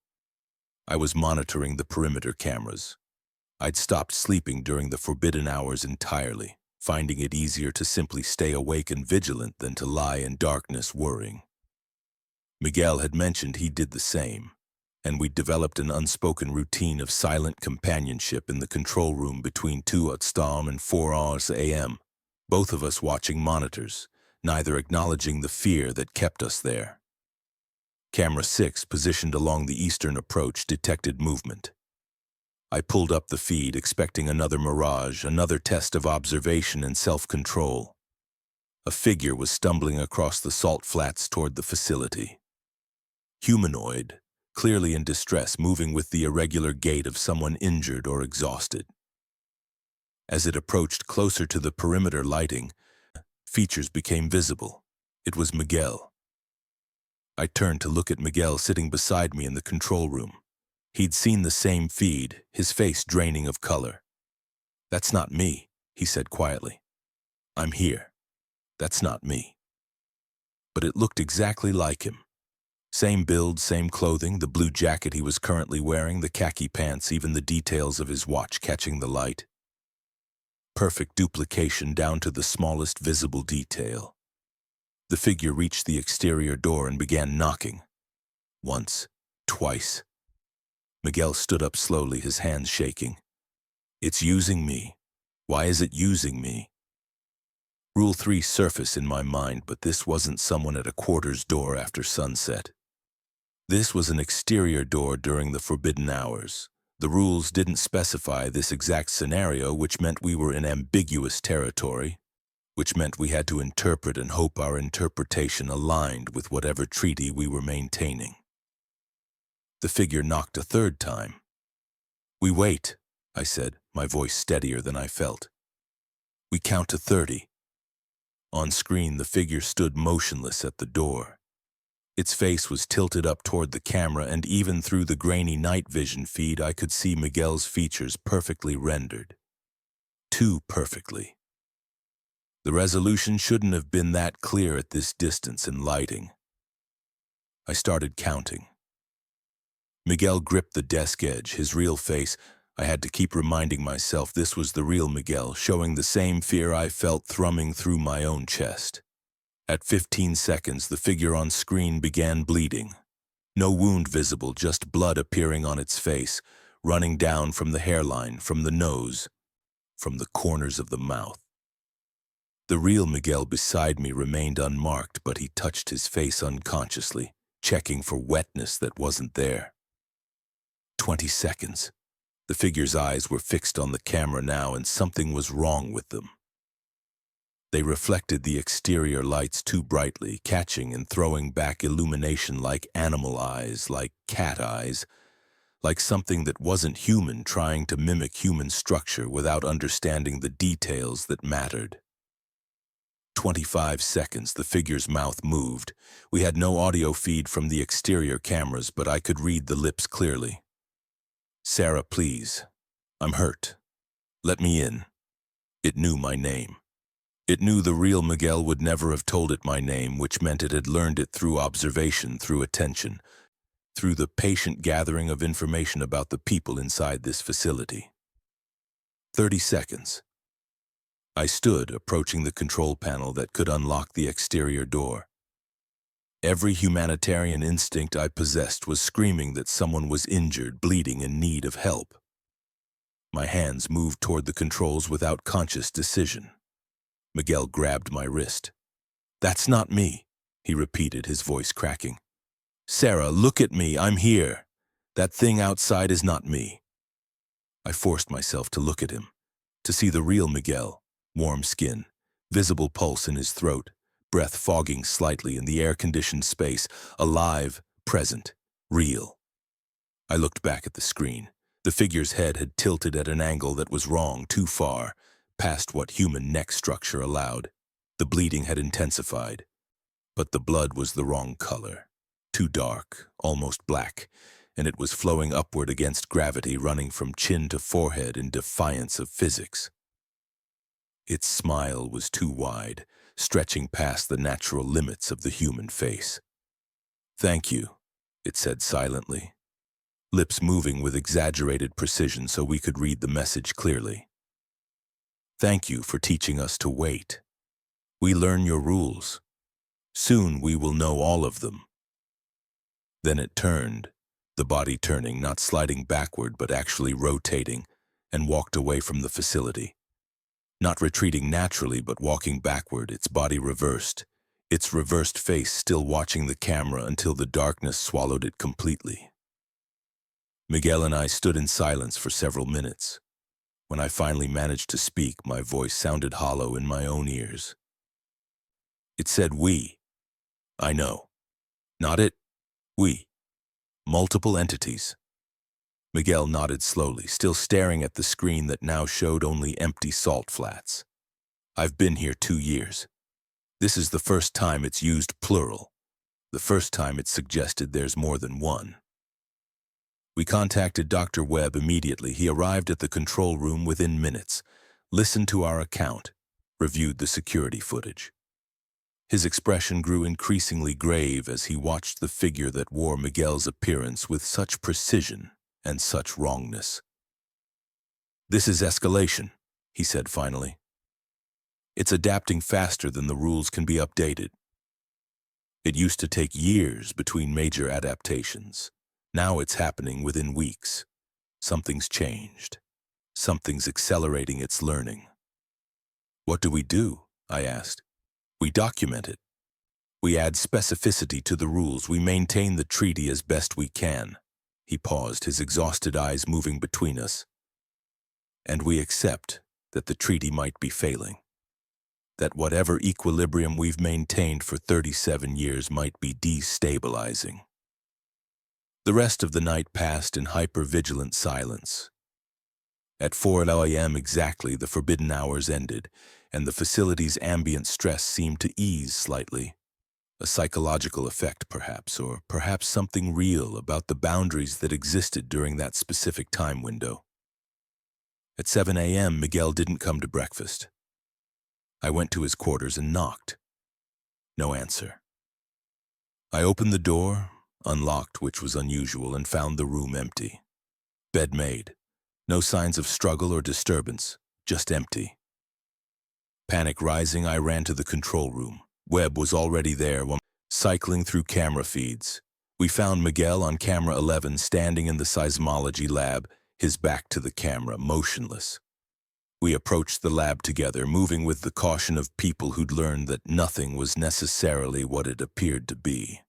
I was monitoring the perimeter cameras. I'd stopped sleeping during the forbidden hours entirely, finding it easier to simply stay awake and vigilant than to lie in darkness worrying. Miguel had mentioned he did the same, and we'd developed an unspoken routine of silent companionship in the control room between 2 and 4 a.m., both of us watching monitors, neither acknowledging the fear that kept us there. Camera 6, positioned along the eastern approach, detected movement. I pulled up the feed, expecting another mirage, another test of observation and self-control. A figure was stumbling across the salt flats toward the facility. Humanoid, clearly in distress, moving with the irregular gait of someone injured or exhausted. As it approached closer to the perimeter lighting, features became visible. It was Miguel. I turned to look at Miguel sitting beside me in the control room. He'd seen the same feed, his face draining of color. "That's not me," he said quietly. "I'm here. That's not me." But it looked exactly like him. Same build, same clothing, the blue jacket he was currently wearing, the khaki pants, even the details of his watch catching the light. Perfect duplication down to the smallest visible detail. The figure reached the exterior door and began knocking. Once, twice. Miguel stood up slowly, his hands shaking. "It's using me. Why is it using me?" Rule 3 surfaced in my mind, but this wasn't someone at a quarters door after sunset. This was an exterior door during the forbidden hours. The rules didn't specify this exact scenario, which meant we were in ambiguous territory, which meant we had to interpret and hope our interpretation aligned with whatever treaty we were maintaining. The figure knocked a third time. "We wait," I said, my voice steadier than I felt. "We count to 30. On screen, the figure stood motionless at the door. Its face was tilted up toward the camera, and even through the grainy night vision feed, I could see Miguel's features perfectly rendered. Too perfectly. The resolution shouldn't have been that clear at this distance and lighting. I started counting. Miguel gripped the desk edge, his real face. I had to keep reminding myself this was the real Miguel, showing the same fear I felt thrumming through my own chest. At 15 seconds, the figure on screen began bleeding. No wound visible, just blood appearing on its face, running down from the hairline, from the nose, from the corners of the mouth. The real Miguel beside me remained unmarked, but he touched his face unconsciously, checking for wetness that wasn't there. 20 seconds. The figure's eyes were fixed on the camera now, and something was wrong with them. They reflected the exterior lights too brightly, catching and throwing back illumination like animal eyes, like cat eyes, like something that wasn't human trying to mimic human structure without understanding the details that mattered. 25 seconds, the figure's mouth moved. We had no audio feed from the exterior cameras, but I could read the lips clearly. "Sarah, please. I'm hurt. Let me in." It knew my name. It knew the real Miguel would never have told it my name, which meant it had learned it through observation, through attention, through the patient gathering of information about the people inside this facility. 30 seconds. I stood, approaching the control panel that could unlock the exterior door. Every humanitarian instinct I possessed was screaming that someone was injured, bleeding, in need of help. My hands moved toward the controls without conscious decision. Miguel grabbed my wrist. "That's not me," he repeated, his voice cracking. "Sarah, look at me, I'm here. That thing outside is not me." I forced myself to look at him, to see the real Miguel, warm skin, visible pulse in his throat, breath fogging slightly in the air-conditioned space, alive, present, real. I looked back at the screen. The figure's head had tilted at an angle that was wrong, too far, past what human neck structure allowed. The bleeding had intensified, but the blood was the wrong color, too dark, almost black, and it was flowing upward against gravity, running from chin to forehead in defiance of physics. Its smile was too wide, stretching past the natural limits of the human face. "Thank you," it said silently, lips moving with exaggerated precision so we could read the message clearly. "Thank you for teaching us to wait. We learn your rules. Soon we will know all of them." Then it turned, the body turning, not sliding backward but actually rotating, and walked away from the facility. Not retreating naturally, but walking backward, its body reversed, its reversed face still watching the camera until the darkness swallowed it completely. Miguel and I stood in silence for several minutes. When I finally managed to speak, my voice sounded hollow in my own ears. It said we. I know. Not it. We. Multiple entities. Miguel nodded slowly, still staring at the screen that now showed only empty salt flats. I've been here 2 years. This is the first time it's used plural. The first time it's suggested there's more than one. We contacted Dr. Webb immediately. He arrived at the control room within minutes, listened to our account, reviewed the security footage. His expression grew increasingly grave as he watched the figure that wore Miguel's appearance with such precision and such wrongness. "This is escalation," he said finally. "It's adapting faster than the rules can be updated. It used to take years between major adaptations. Now it's happening within weeks. Something's changed. Something's accelerating its learning." "What do we do?" I asked. "We document it. We add specificity to the rules. We maintain the treaty as best we can." He paused, his exhausted eyes moving between us. "And we accept that the treaty might be failing. That whatever equilibrium we've maintained for 37 years might be destabilizing." The rest of the night passed in hyper-vigilant silence. At 4 a.m. exactly, the forbidden hours ended, and the facility's ambient stress seemed to ease slightly. A psychological effect, perhaps, or perhaps something real about the boundaries that existed during that specific time window. At 7 a.m., Miguel didn't come to breakfast. I went to his quarters and knocked. No answer. I opened the door, unlocked, which was unusual, and found the room empty. Bed made. No signs of struggle or disturbance, just empty. Panic rising, I ran to the control room. Webb was already there. Cycling through camera feeds, we found Miguel on camera 11 standing in the seismology lab, his back to the camera, motionless. We approached the lab together, moving with the caution of people who'd learned that nothing was necessarily what it appeared to be.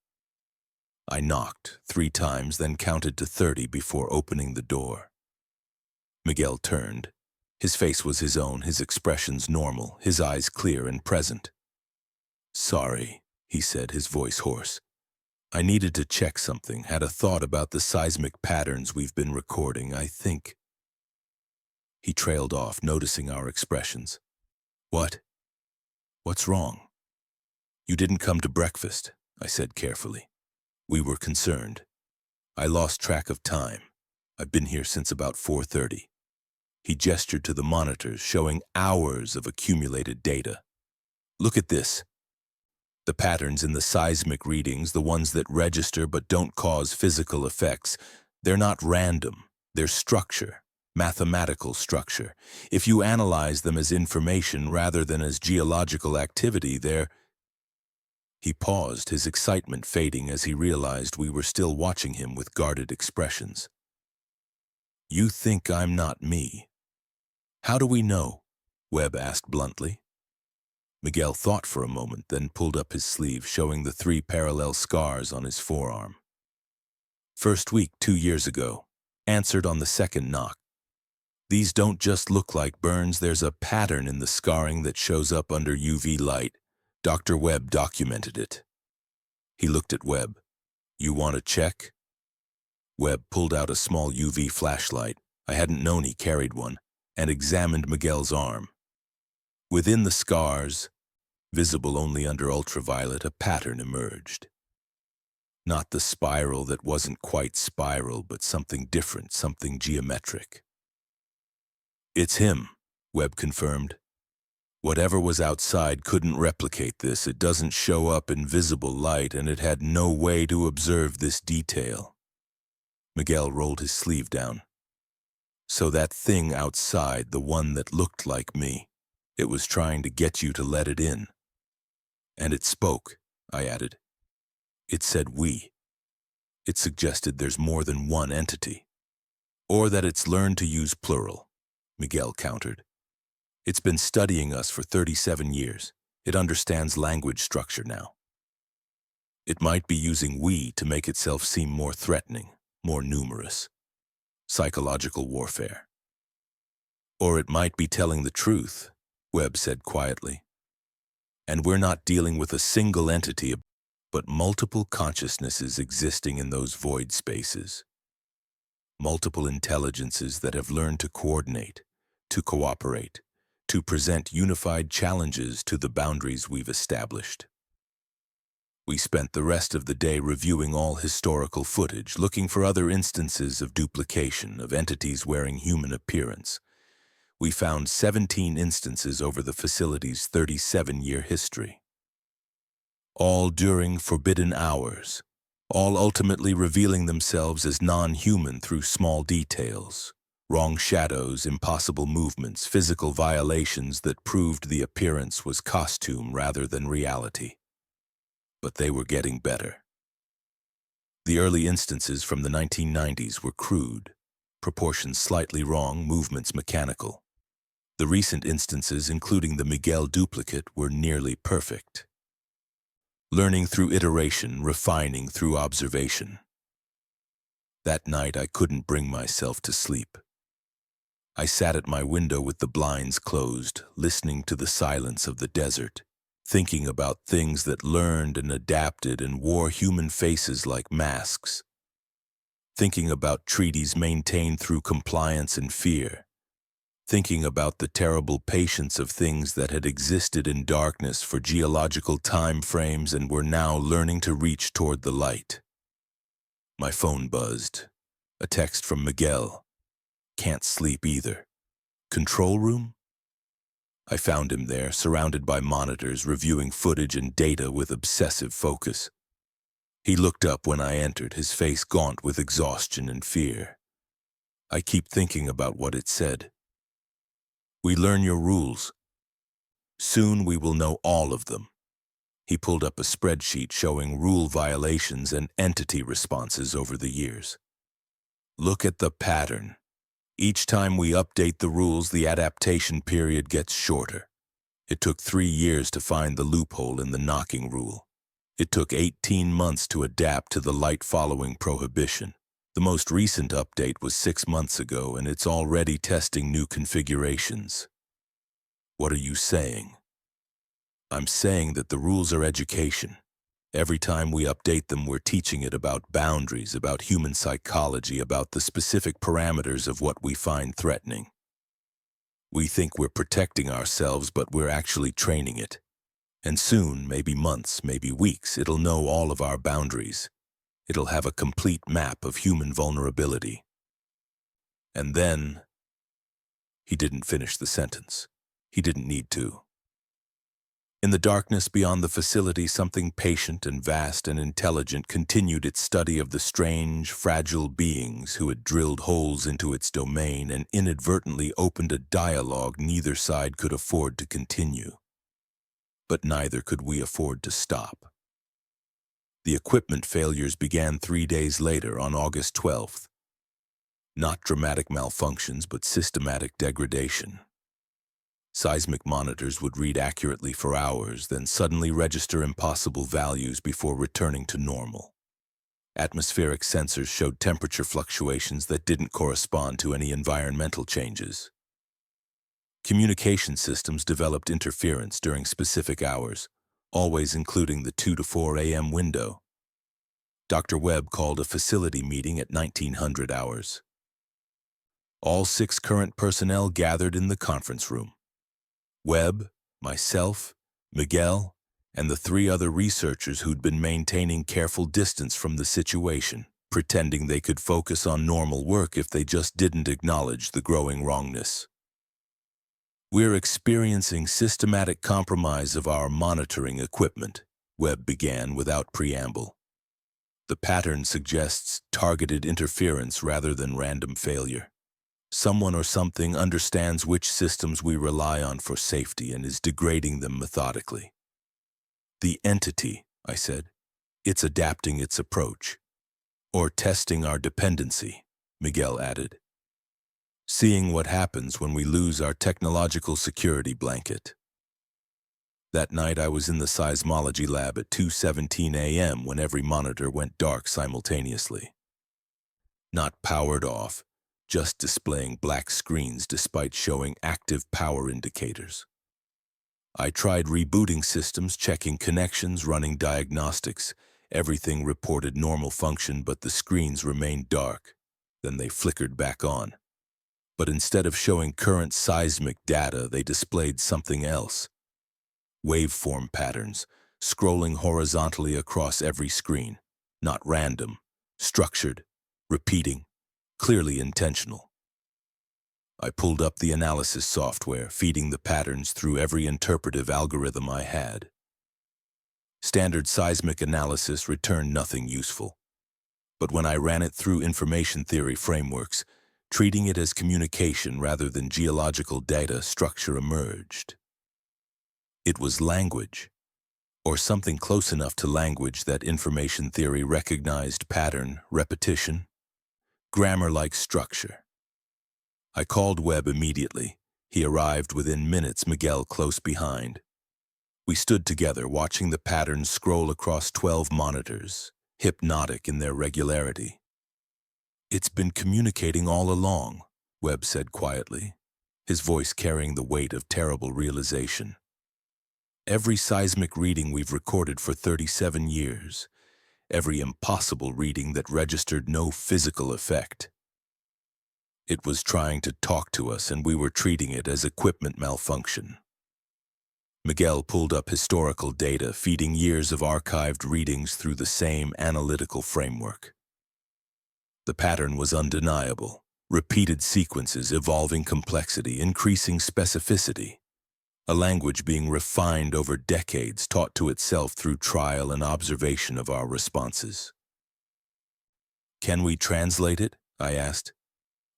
I knocked 3 times, then counted to 30 before opening the door. Miguel turned. His face was his own, his expressions normal, his eyes clear and present. "Sorry," he said, his voice hoarse. "I needed to check something, had a thought about the seismic patterns we've been recording, I think." He trailed off, noticing our expressions. "What? What's wrong?" "You didn't come to breakfast," I said carefully. "We were concerned. I lost track of time. I've been here since about 4:30. He gestured to the monitors, showing hours of accumulated data. "Look at this. The patterns in the seismic readings, the ones that register but don't cause physical effects, they're not random. They're structure, mathematical structure. If you analyze them as information rather than as geological activity, they're..." He paused, his excitement fading as he realized we were still watching him with guarded expressions. "You think I'm not me?" "How do we know?" Webb asked bluntly. Miguel thought for a moment, then pulled up his sleeve, showing the 3 parallel scars on his forearm. "First week 2 years ago. Answered on the second knock. These don't just look like burns, there's a pattern in the scarring that shows up under UV light. Dr. Webb documented it." He looked at Webb. "You want to check?" Webb pulled out a small UV flashlight, I hadn't known he carried one, and examined Miguel's arm. Within the scars, visible only under ultraviolet, a pattern emerged. Not the spiral that wasn't quite spiral, but something different, something geometric. "It's him," Webb confirmed. "Whatever was outside couldn't replicate this. It doesn't show up in visible light, and it had no way to observe this detail." Miguel rolled his sleeve down. "So that thing outside, the one that looked like me, it was trying to get you to let it in." "And it spoke," I added. "It said we. It suggested there's more than one entity. Or that it's learned to use plural," Miguel countered. "It's been studying us for 37 years. It understands language structure now. It might be using "we" to make itself seem more threatening, more numerous. Psychological warfare. Or it might be telling the truth, Webb said quietly. And we're not dealing with a single entity, but multiple consciousnesses existing in those void spaces. Multiple intelligences that have learned to coordinate, to cooperate, to present unified challenges to the boundaries we've established. We spent the rest of the day reviewing all historical footage, looking for other instances of duplication, of entities wearing human appearance. We found 17 instances over the facility's 37-year history. All during forbidden hours, all ultimately revealing themselves as non-human through small details, wrong shadows, impossible movements, physical violations that proved the appearance was costume rather than reality. But they were getting better. The early instances from the 1990s were crude, proportions slightly wrong, movements mechanical. The recent instances, including the Miguel duplicate, were nearly perfect. Learning through iteration, refining through observation. That night I couldn't bring myself to sleep. I sat at my window with the blinds closed, listening to the silence of the desert, thinking about things that learned and adapted and wore human faces like masks. Thinking about treaties maintained through compliance and fear. Thinking about the terrible patience of things that had existed in darkness for geological time frames and were now learning to reach toward the light. My phone buzzed. A text from Miguel. Can't sleep either. Control room? I found him there, surrounded by monitors, reviewing footage and data with obsessive focus. He looked up when I entered, his face gaunt with exhaustion and fear. I keep thinking about what it said. We learn your rules. Soon we will know all of them. He pulled up a spreadsheet showing rule violations and entity responses over the years. Look at the pattern. Each time we update the rules, the adaptation period gets shorter. It took 3 years to find the loophole in the knocking rule. It took 18 months to adapt to the light-following prohibition. The most recent update was 6 months ago, and it's already testing new configurations. What are you saying? I'm saying that the rules are education. Every time we update them, we're teaching it about boundaries, about human psychology, about the specific parameters of what we find threatening. We think we're protecting ourselves, but we're actually training it. And soon, maybe months, maybe weeks, it'll know all of our boundaries. It'll have a complete map of human vulnerability. And then... He didn't finish the sentence. He didn't need to. In the darkness beyond the facility, something patient and vast and intelligent continued its study of the strange, fragile beings who had drilled holes into its domain and inadvertently opened a dialogue neither side could afford to continue. But neither could we afford to stop. The equipment failures began 3 days later, on August 12th. Not dramatic malfunctions, but systematic degradation. Seismic monitors would read accurately for hours, then suddenly register impossible values before returning to normal. Atmospheric sensors showed temperature fluctuations that didn't correspond to any environmental changes. Communication systems developed interference during specific hours, always including the 2 to 4 a.m. window. Dr. Webb called a facility meeting at 1900 hours. All 6 current personnel gathered in the conference room. Webb, myself, Miguel, and the 3 other researchers who'd been maintaining careful distance from the situation, pretending they could focus on normal work if they just didn't acknowledge the growing wrongness. We're experiencing systematic compromise of our monitoring equipment, Webb began without preamble. The pattern suggests targeted interference rather than random failure. Someone or something understands which systems we rely on for safety and is degrading them methodically. The entity, I said. It's adapting its approach. Or testing our dependency, Miguel added. Seeing what happens when we lose our technological security blanket. That night I was in the seismology lab at 2:17 a.m. when every monitor went dark simultaneously. Not powered off, just displaying black screens despite showing active power indicators. I tried rebooting systems, checking connections, running diagnostics. Everything reported normal function, but the screens remained dark. Then they flickered back on. But instead of showing current seismic data, they displayed something else. Waveform patterns, scrolling horizontally across every screen. Not random, structured, repeating, clearly intentional. I pulled up the analysis software, feeding the patterns through every interpretive algorithm I had. Standard seismic analysis returned nothing useful. But when I ran it through information theory frameworks, treating it as communication rather than geological data, structure emerged. It was language, or something close enough to language that information theory recognized: pattern, repetition, grammar-like structure. I called Webb immediately. He arrived within minutes, Miguel close behind. We stood together, watching the patterns scroll across 12 monitors, hypnotic in their regularity. "It's been communicating all along," Webb said quietly, his voice carrying the weight of terrible realization. "Every seismic reading we've recorded for 37 years, every impossible reading that registered no physical effect. It was trying to talk to us, and we were treating it as equipment malfunction." Miguel pulled up historical data, feeding years of archived readings through the same analytical framework. The pattern was undeniable: repeated sequences, evolving complexity, increasing specificity. A language being refined over decades, taught to itself through trial and observation of our responses. "Can we translate it?" I asked.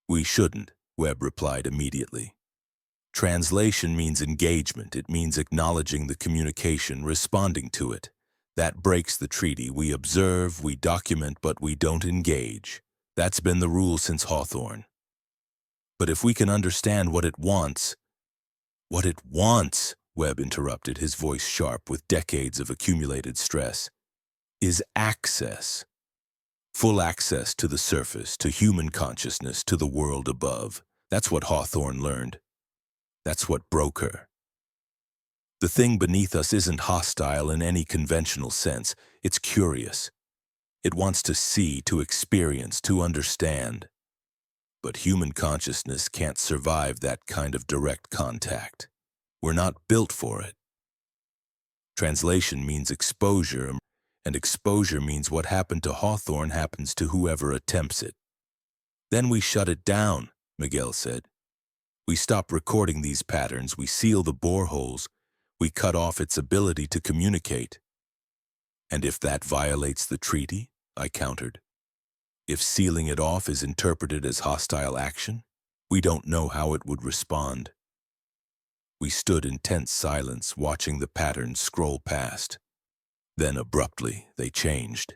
"We shouldn't," Webb replied immediately. "Translation means engagement. It means acknowledging the communication, responding to it. That breaks the treaty. We observe, we document, but we don't engage. That's been the rule since Hawthorne. But if we can understand what it wants—" "What it wants," Webb interrupted, his voice sharp with decades of accumulated stress, "is access. Full access to the surface, to human consciousness, to the world above. That's what Hawthorne learned. That's what broke her. The thing beneath us isn't hostile in any conventional sense. It's curious. It wants to see, to experience, to understand. But human consciousness can't survive that kind of direct contact. We're not built for it. Translation means exposure, and exposure means what happened to Hawthorne happens to whoever attempts it." "Then we shut it down," Miguel said. "We stop recording these patterns, we seal the boreholes, we cut off its ability to communicate." "And if that violates the treaty?" I countered. "If sealing it off is interpreted as hostile action, we don't know how it would respond." We stood in tense silence, watching the patterns scroll past. Then abruptly, they changed.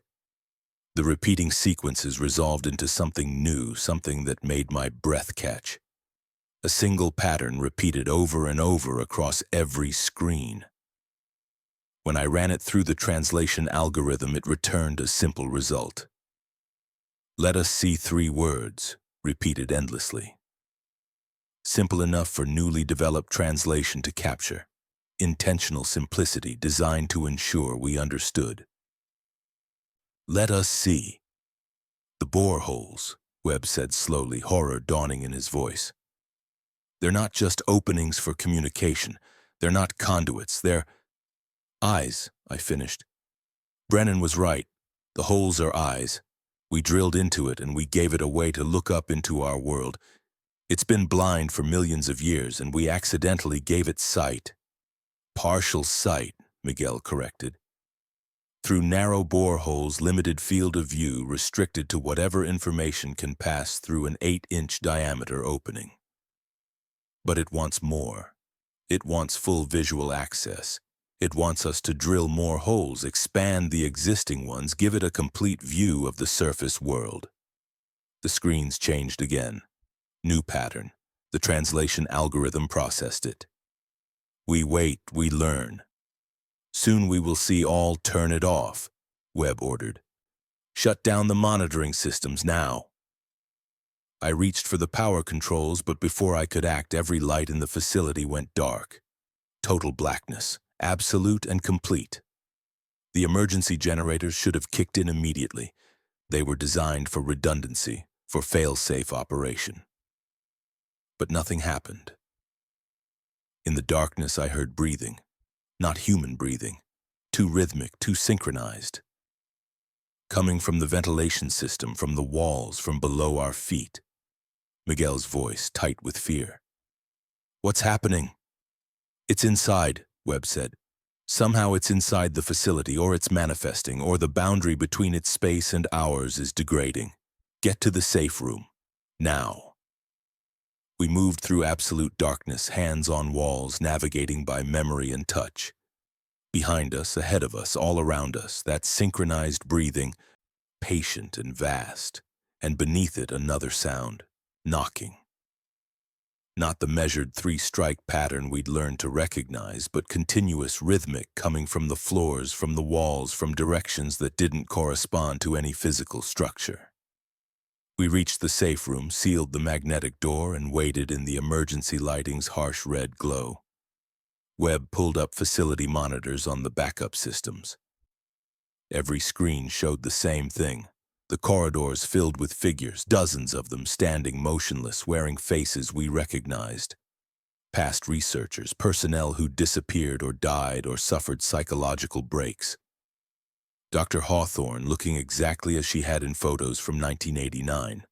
The repeating sequences resolved into something new, something that made my breath catch. A single pattern repeated over and over across every screen. When I ran it through the translation algorithm, it returned a simple result. "Let us see 3 words," repeated endlessly. Simple enough for newly developed translation to capture. Intentional simplicity designed to ensure we understood. "Let us see." "The boreholes," Webb said slowly, horror dawning in his voice. "They're not just openings for communication. They're not conduits. They're eyes," I finished. "Brennan was right. The holes are eyes. We drilled into it, and we gave it a way to look up into our world. It's been blind for millions of years, and we accidentally gave it sight." "Partial sight," Miguel corrected. "Through narrow boreholes, limited field of view, restricted to whatever information can pass through an 8-inch diameter opening. But it wants more. It wants full visual access. It wants us to drill more holes, expand the existing ones, give it a complete view of the surface world." The screens changed again. New pattern. The translation algorithm processed it. "We wait, we learn." Soon we will see all turn it off, Webb ordered. Shut down the monitoring systems now. I reached for the power controls, but before I could act, every light in the facility went dark. Total blackness, absolute and complete. The emergency generators should have kicked in immediately. They were designed for redundancy, for fail-safe operation. But nothing happened. In the darkness, I heard breathing. Not human breathing. Too rhythmic, too synchronized. Coming from the ventilation system, from the walls, from below our feet. Miguel's voice, tight with fear. What's happening? It's inside, Webb said. Somehow it's inside the facility, or it's manifesting, or the boundary between its space and ours is degrading. Get to the safe room. Now. We moved through absolute darkness, hands on walls, navigating by memory and touch. Behind us, ahead of us, all around us, that synchronized breathing, patient and vast, and beneath it another sound, knocking. Not the measured three-strike pattern we'd learned to recognize, but continuous, rhythmic, coming from the floors, from the walls, from directions that didn't correspond to any physical structure. We reached the safe room, sealed the magnetic door, and waited in the emergency lighting's harsh red glow. Webb pulled up facility monitors on the backup systems. Every screen showed the same thing. The corridors filled with figures, dozens of them standing motionless, wearing faces we recognized. Past researchers, personnel who disappeared or died or suffered psychological breaks. Dr. Hawthorne looking exactly as she had in photos from 1989.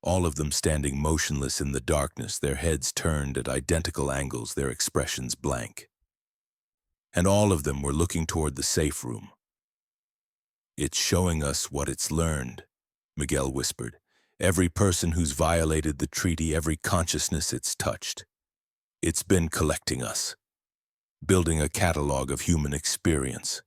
All of them standing motionless in the darkness, their heads turned at identical angles, their expressions blank. And all of them were looking toward the safe room. It's showing us what it's learned, Miguel whispered. Every person who's violated the treaty, every consciousness it's touched. It's been collecting us, building a catalog of human experience.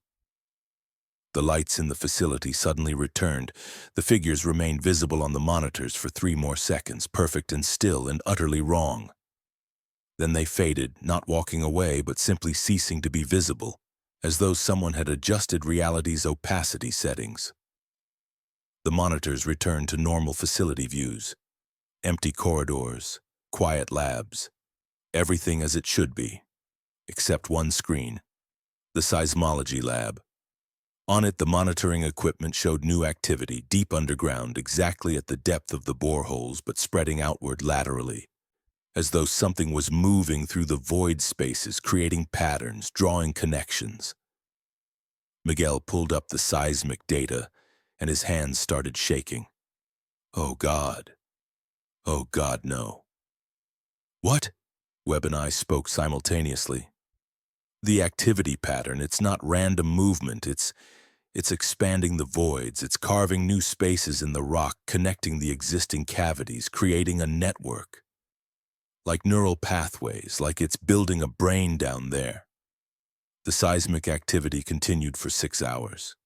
The lights in the facility suddenly returned. The figures remained visible on the monitors for 3 more seconds, perfect and still and utterly wrong. Then they faded, not walking away, but simply ceasing to be visible, as though someone had adjusted reality's opacity settings. The monitors returned to normal facility views. Empty corridors, quiet labs, everything as it should be, except one screen, the seismology lab. On it, the monitoring equipment showed new activity, deep underground, exactly at the depth of the boreholes, but spreading outward laterally, as though something was moving through the void spaces, creating patterns, drawing connections. Miguel pulled up the seismic data, and his hands started shaking. Oh, God. Oh, God, no. What? Webb and I spoke simultaneously. The activity pattern, it's not random movement, it's expanding the voids, it's carving new spaces in the rock, connecting the existing cavities, creating a network. Like neural pathways, like it's building a brain down there. The seismic activity continued for 6 hours.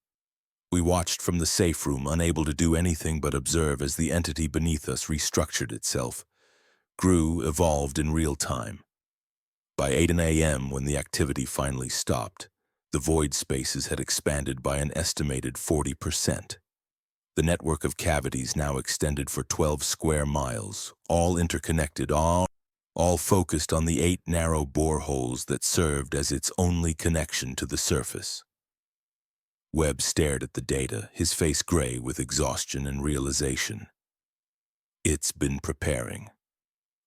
We watched from the safe room, unable to do anything but observe as the entity beneath us restructured itself, grew, evolved in real time. By 8 a.m., when the activity finally stopped, the void spaces had expanded by an estimated 40%. The network of cavities now extended for 12 square miles, all interconnected, all focused on the 8 narrow boreholes that served as its only connection to the surface. Webb stared at the data, his face gray with exhaustion and realization. It's been preparing.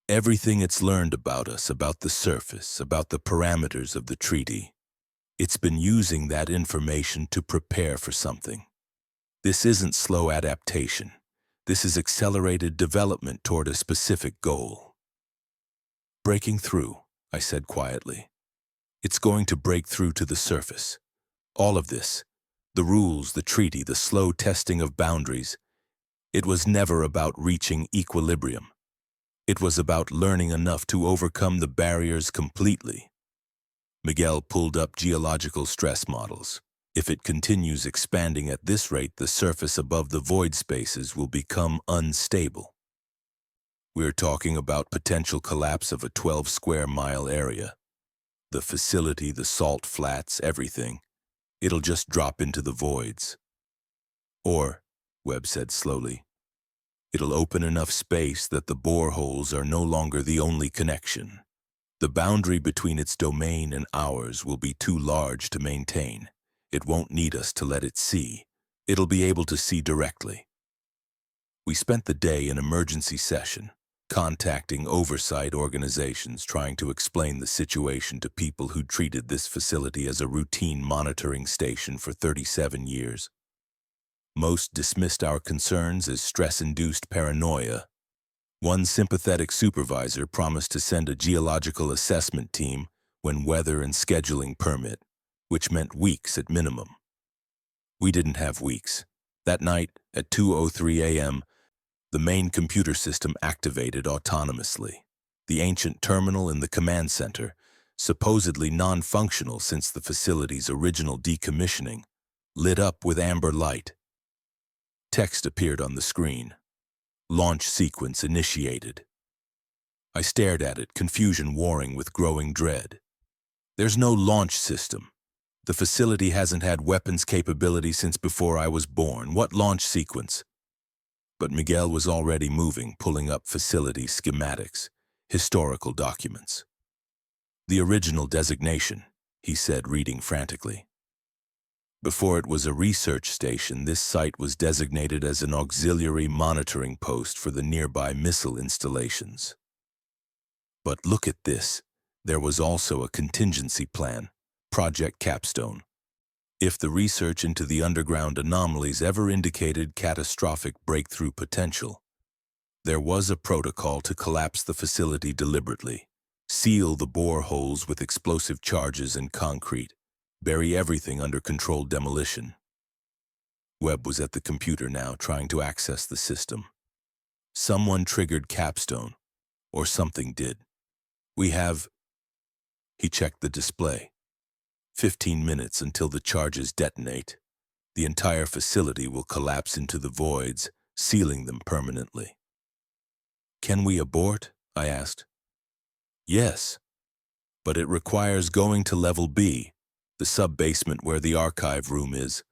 Everything it's learned about us, about the surface, about the parameters of the treaty, it's been using that information to prepare for something. This isn't slow adaptation. This is accelerated development toward a specific goal. Breaking through, I said quietly. It's going to break through to the surface. All of this, the rules, the treaty, the slow testing of boundaries, it was never about reaching equilibrium. It was about learning enough to overcome the barriers completely. Miguel pulled up geological stress models. If it continues expanding at this rate, the surface above the void spaces will become unstable. We're talking about potential collapse of a 12 square mile area. The facility, the salt flats, everything. It'll just drop into the voids. Or, Webb said slowly, it'll open enough space that the boreholes are no longer the only connection. The boundary between its domain and ours will be too large to maintain. It won't need us to let it see. It'll be able to see directly. We spent the day in emergency session, contacting oversight organizations trying to explain the situation to people who treated this facility as a routine monitoring station for 37 years. Most dismissed our concerns as stress-induced paranoia. One sympathetic supervisor promised to send a geological assessment team when weather and scheduling permit, which meant weeks at minimum. We didn't have weeks. That night, at 2:03 a.m., the main computer system activated autonomously. The ancient terminal in the command center, supposedly non-functional since the facility's original decommissioning, lit up with amber light. Text appeared on the screen. Launch sequence initiated. I stared at it, confusion warring with growing dread. There's no launch system. The facility hasn't had weapons capability since before I was born. What launch sequence? But Miguel was already moving, pulling up facility schematics, historical documents. The original designation, he said, reading frantically. Before it was a research station, this site was designated as an auxiliary monitoring post for the nearby missile installations. But look at this. There was also a contingency plan, Project Capstone. If the research into the underground anomalies ever indicated catastrophic breakthrough potential, there was a protocol to collapse the facility deliberately, seal the boreholes with explosive charges and concrete, bury everything under controlled demolition. Webb was at the computer now, trying to access the system. Someone triggered Capstone, or something did. We have... He checked the display. 15 minutes until the charges detonate. The entire facility will collapse into the voids, sealing them permanently. Can we abort? I asked. Yes, but it requires going to level B, the sub-basement where the archive room is.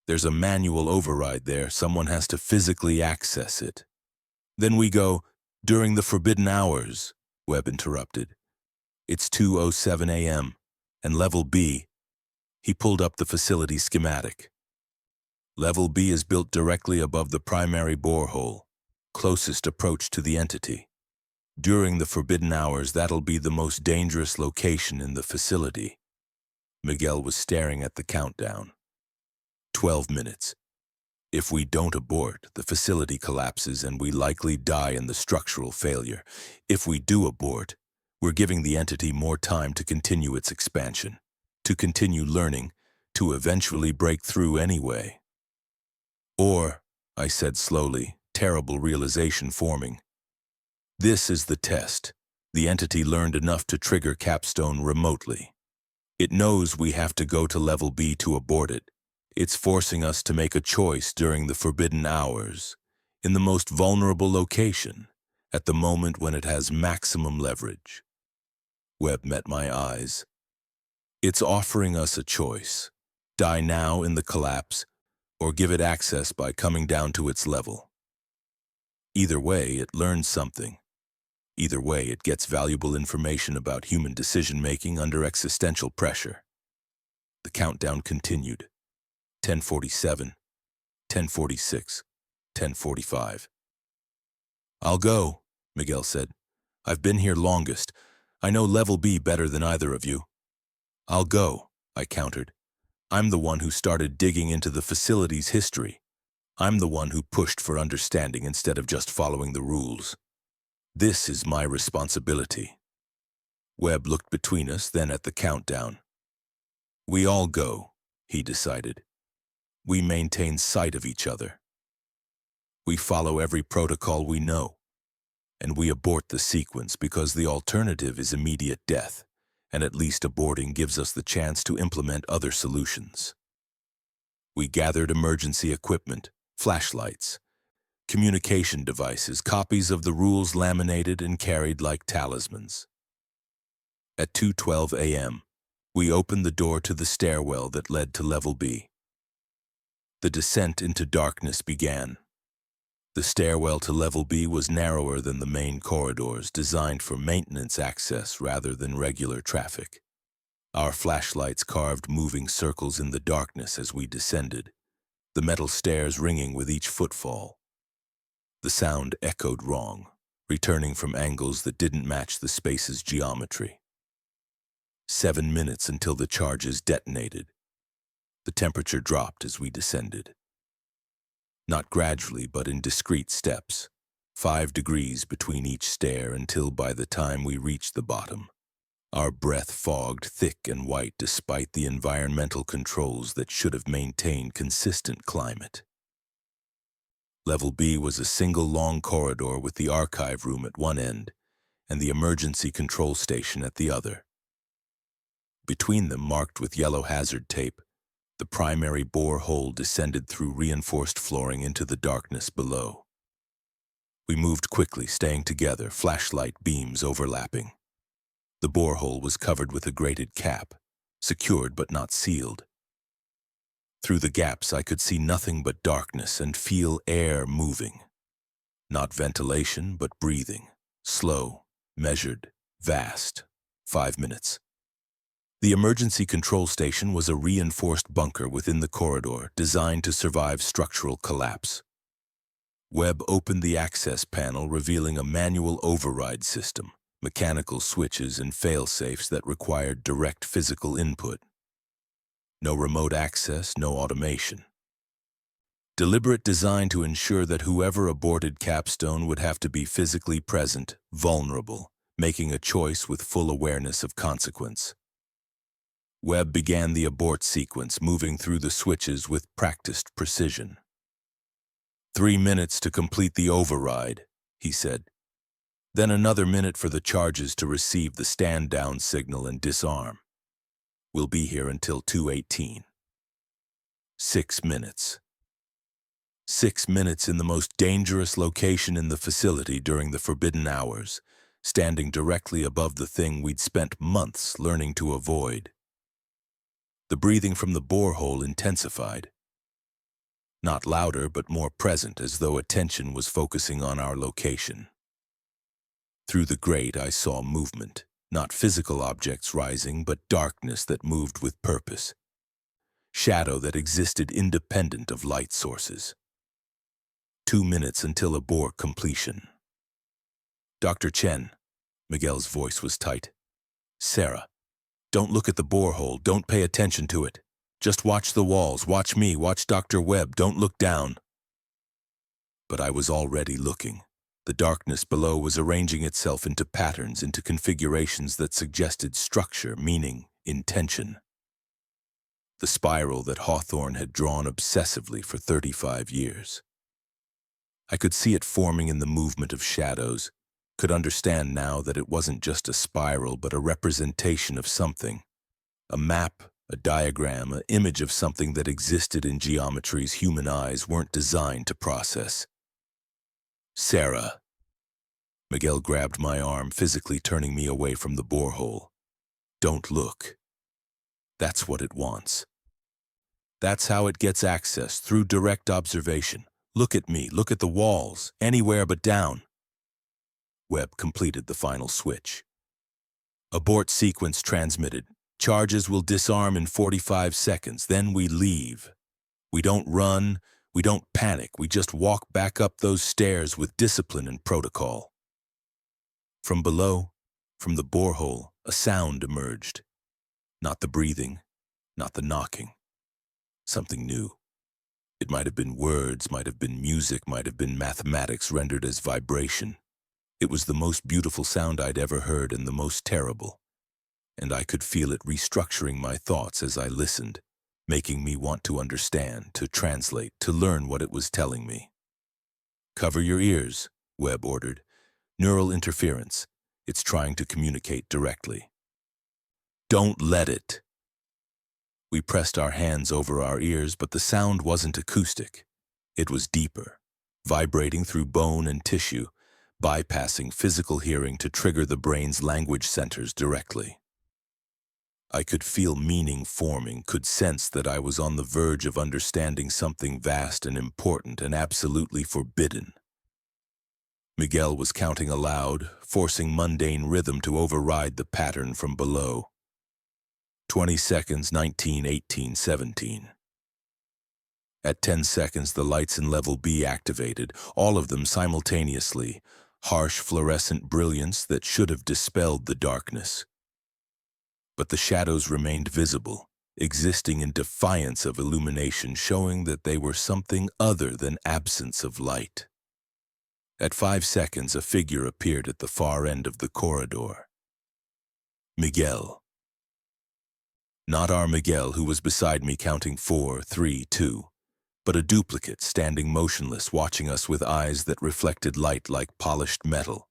There's a manual override there. Someone has to physically access it. Then we go, during the forbidden hours, Webb interrupted. It's 2:07 a.m., and level B. He pulled up the facility schematic. Level B is built directly above the primary borehole, closest approach to the entity. During the forbidden hours, that'll be the most dangerous location in the facility. Miguel was staring at the countdown. 12 minutes. If we don't abort, the facility collapses and we likely die in the structural failure. If we do abort, we're giving the entity more time to continue its expansion, to continue learning, to eventually break through anyway. Or, I said slowly, terrible realization forming, this is the test. The entity learned enough to trigger Capstone remotely. It knows we have to go to level B to abort it. It's forcing us to make a choice during the forbidden hours, in the most vulnerable location, at the moment when it has maximum leverage. Webb met my eyes. It's offering us a choice. Die now in the collapse, or give it access by coming down to its level. Either way, it learns something. Either way, it gets valuable information about human decision-making under existential pressure. The countdown continued. 10:47, 10:46, 10:45. I'll go, Miguel said. I've been here longest. I know level B better than either of you. I'll go, I countered. I'm the one who started digging into the facility's history. I'm the one who pushed for understanding instead of just following the rules. This is my responsibility. Webb looked between us, then at the countdown. We all go, he decided. We maintain sight of each other. We follow every protocol we know. And we abort the sequence because the alternative is immediate death, and at least aborting gives us the chance to implement other solutions. We gathered emergency equipment, flashlights, communication devices, copies of the rules laminated and carried like talismans. At 2:12 a.m., We opened the door to the stairwell that led to level B. The descent into darkness began. The stairwell to level B was narrower than the main corridors, designed for maintenance access rather than regular traffic. Our flashlights carved moving circles in the darkness as we descended, the metal stairs ringing with each footfall. The sound echoed wrong, returning from angles that didn't match the space's geometry. 7 minutes until the charges detonated. The temperature dropped as we descended. Not gradually, but in discrete steps, 5 degrees between each stair until by the time we reached the bottom, our breath fogged thick and white despite the environmental controls that should have maintained consistent climate. Level B was a single long corridor with the archive room at one end and the emergency control station at the other. Between them, marked with yellow hazard tape, the primary bore hole descended through reinforced flooring into the darkness below. We moved quickly, staying together, flashlight beams overlapping. The borehole was covered with a grated cap, secured but not sealed. Through the gaps I could see nothing but darkness and feel air moving. Not ventilation, but breathing. Slow, measured, vast. 5 minutes. The emergency control station was a reinforced bunker within the corridor designed to survive structural collapse. Webb opened the access panel, revealing a manual override system, mechanical switches and fail-safes that required direct physical input. No remote access, no automation. Deliberate design to ensure that whoever aborted Capstone would have to be physically present, vulnerable, making a choice with full awareness of consequence. Webb began the abort sequence, moving through the switches with practiced precision. 3 minutes to complete the override, he said. Then another minute for the charges to receive the stand-down signal and disarm. We'll be here until 2:18. 6 minutes. 6 minutes in the most dangerous location in the facility during the forbidden hours, standing directly above the thing we'd spent months learning to avoid. The breathing from the borehole intensified. Not louder, but more present, as though attention was focusing on our location. Through the grate I saw movement, not physical objects rising, but darkness that moved with purpose. Shadow that existed independent of light sources. 2 minutes until abort completion. Dr. Chen, Miguel's voice was tight. Sarah. Don't look at the borehole, don't pay attention to it. Just watch the walls, watch me, watch Dr. Webb, don't look down. But I was already looking. The darkness below was arranging itself into patterns, into configurations that suggested structure, meaning, intention. The spiral that Hawthorne had drawn obsessively for 35 years. I could see it forming in the movement of shadows, could understand now that it wasn't just a spiral but a representation of something. A map, a diagram, an image of something that existed in geometries human eyes weren't designed to process. Sarah. Miguel grabbed my arm, physically turning me away from the borehole. Don't look. That's what it wants. That's how it gets access, through direct observation. Look at me, look at the walls, anywhere but down. Webb completed the final switch. Abort sequence transmitted. Charges will disarm in 45 seconds, then we leave. We don't run, we don't panic, we just walk back up those stairs with discipline and protocol. From below, from the borehole, a sound emerged. Not the breathing, not the knocking. Something new. It might have been words, might have been music, might have been mathematics rendered as vibration. It was the most beautiful sound I'd ever heard and the most terrible. And I could feel it restructuring my thoughts as I listened, making me want to understand, to translate, to learn what it was telling me. Cover your ears, Webb ordered. Neural interference. It's trying to communicate directly. Don't let it. We pressed our hands over our ears, but the sound wasn't acoustic. It was deeper, vibrating through bone and tissue, bypassing physical hearing to trigger the brain's language centers directly. I could feel meaning forming, could sense that I was on the verge of understanding something vast and important and absolutely forbidden. Miguel was counting aloud, forcing mundane rhythm to override the pattern from below. 20 seconds, 19, 18, 17. At 10 seconds, the lights in level B activated, all of them simultaneously, harsh fluorescent brilliance that should have dispelled the darkness. But the shadows remained visible, existing in defiance of illumination, showing that they were something other than absence of light. At 5 seconds, a figure appeared at the far end of the corridor. Miguel. Not our Miguel, who was beside me counting 4, 3, 2, but a duplicate standing motionless, watching us with eyes that reflected light like polished metal.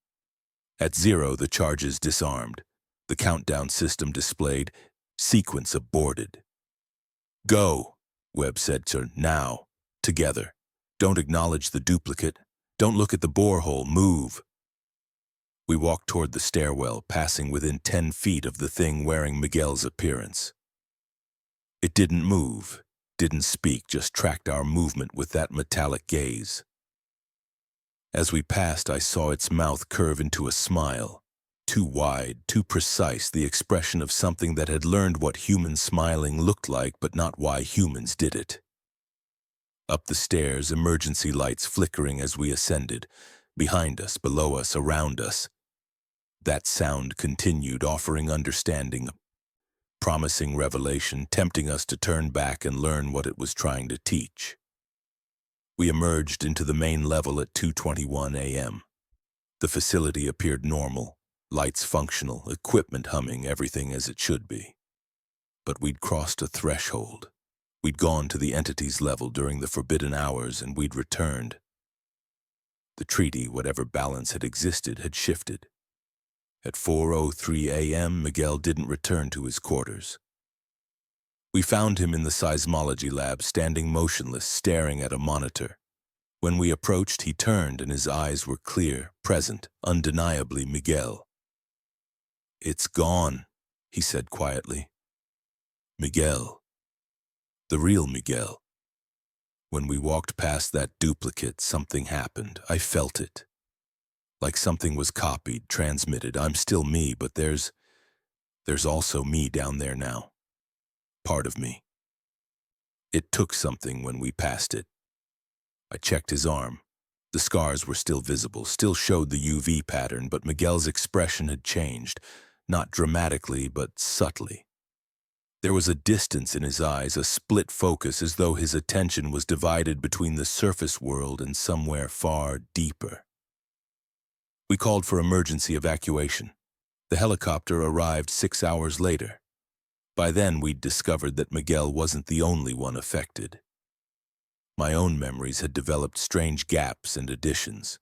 At 0, the charges disarmed. The countdown system displayed, sequence aborted. Go, Webb said to now, together. Don't acknowledge the duplicate. Don't look at the borehole, move. We walked toward the stairwell, passing within 10 feet of the thing wearing Miguel's appearance. It didn't move, didn't speak, just tracked our movement with that metallic gaze. As we passed, I saw its mouth curve into a smile. Too wide, too precise, the expression of something that had learned what human smiling looked like, but not why humans did it. Up the stairs, emergency lights flickering as we ascended. Behind us, below us, around us. That sound continued, offering understanding, promising revelation, tempting us to turn back and learn what it was trying to teach. We emerged into the main level at 2:21 a.m. The facility appeared normal, lights functional, equipment humming, everything as it should be. But we'd crossed a threshold. We'd gone to the entity's level during the forbidden hours, and we'd returned. The treaty, whatever balance had existed, had shifted. At 4:03 a.m., Miguel didn't return to his quarters. We found him in the seismology lab, standing motionless, staring at a monitor. When we approached, he turned, and his eyes were clear, present, undeniably Miguel. "It's gone," he said quietly. "Miguel. The real Miguel." When we walked past that duplicate, something happened. I felt it. Like something was copied, transmitted. I'm still me, but there's also me down there now. Part of me. It took something when we passed it. I checked his arm. The scars were still visible, still showed the UV pattern, but Miguel's expression had changed, not dramatically, but subtly. There was a distance in his eyes, a split focus, as though his attention was divided between the surface world and somewhere far deeper. We called for emergency evacuation. The helicopter arrived 6 hours later. By then, we'd discovered that Miguel wasn't the only one affected. My own memories had developed strange gaps and additions,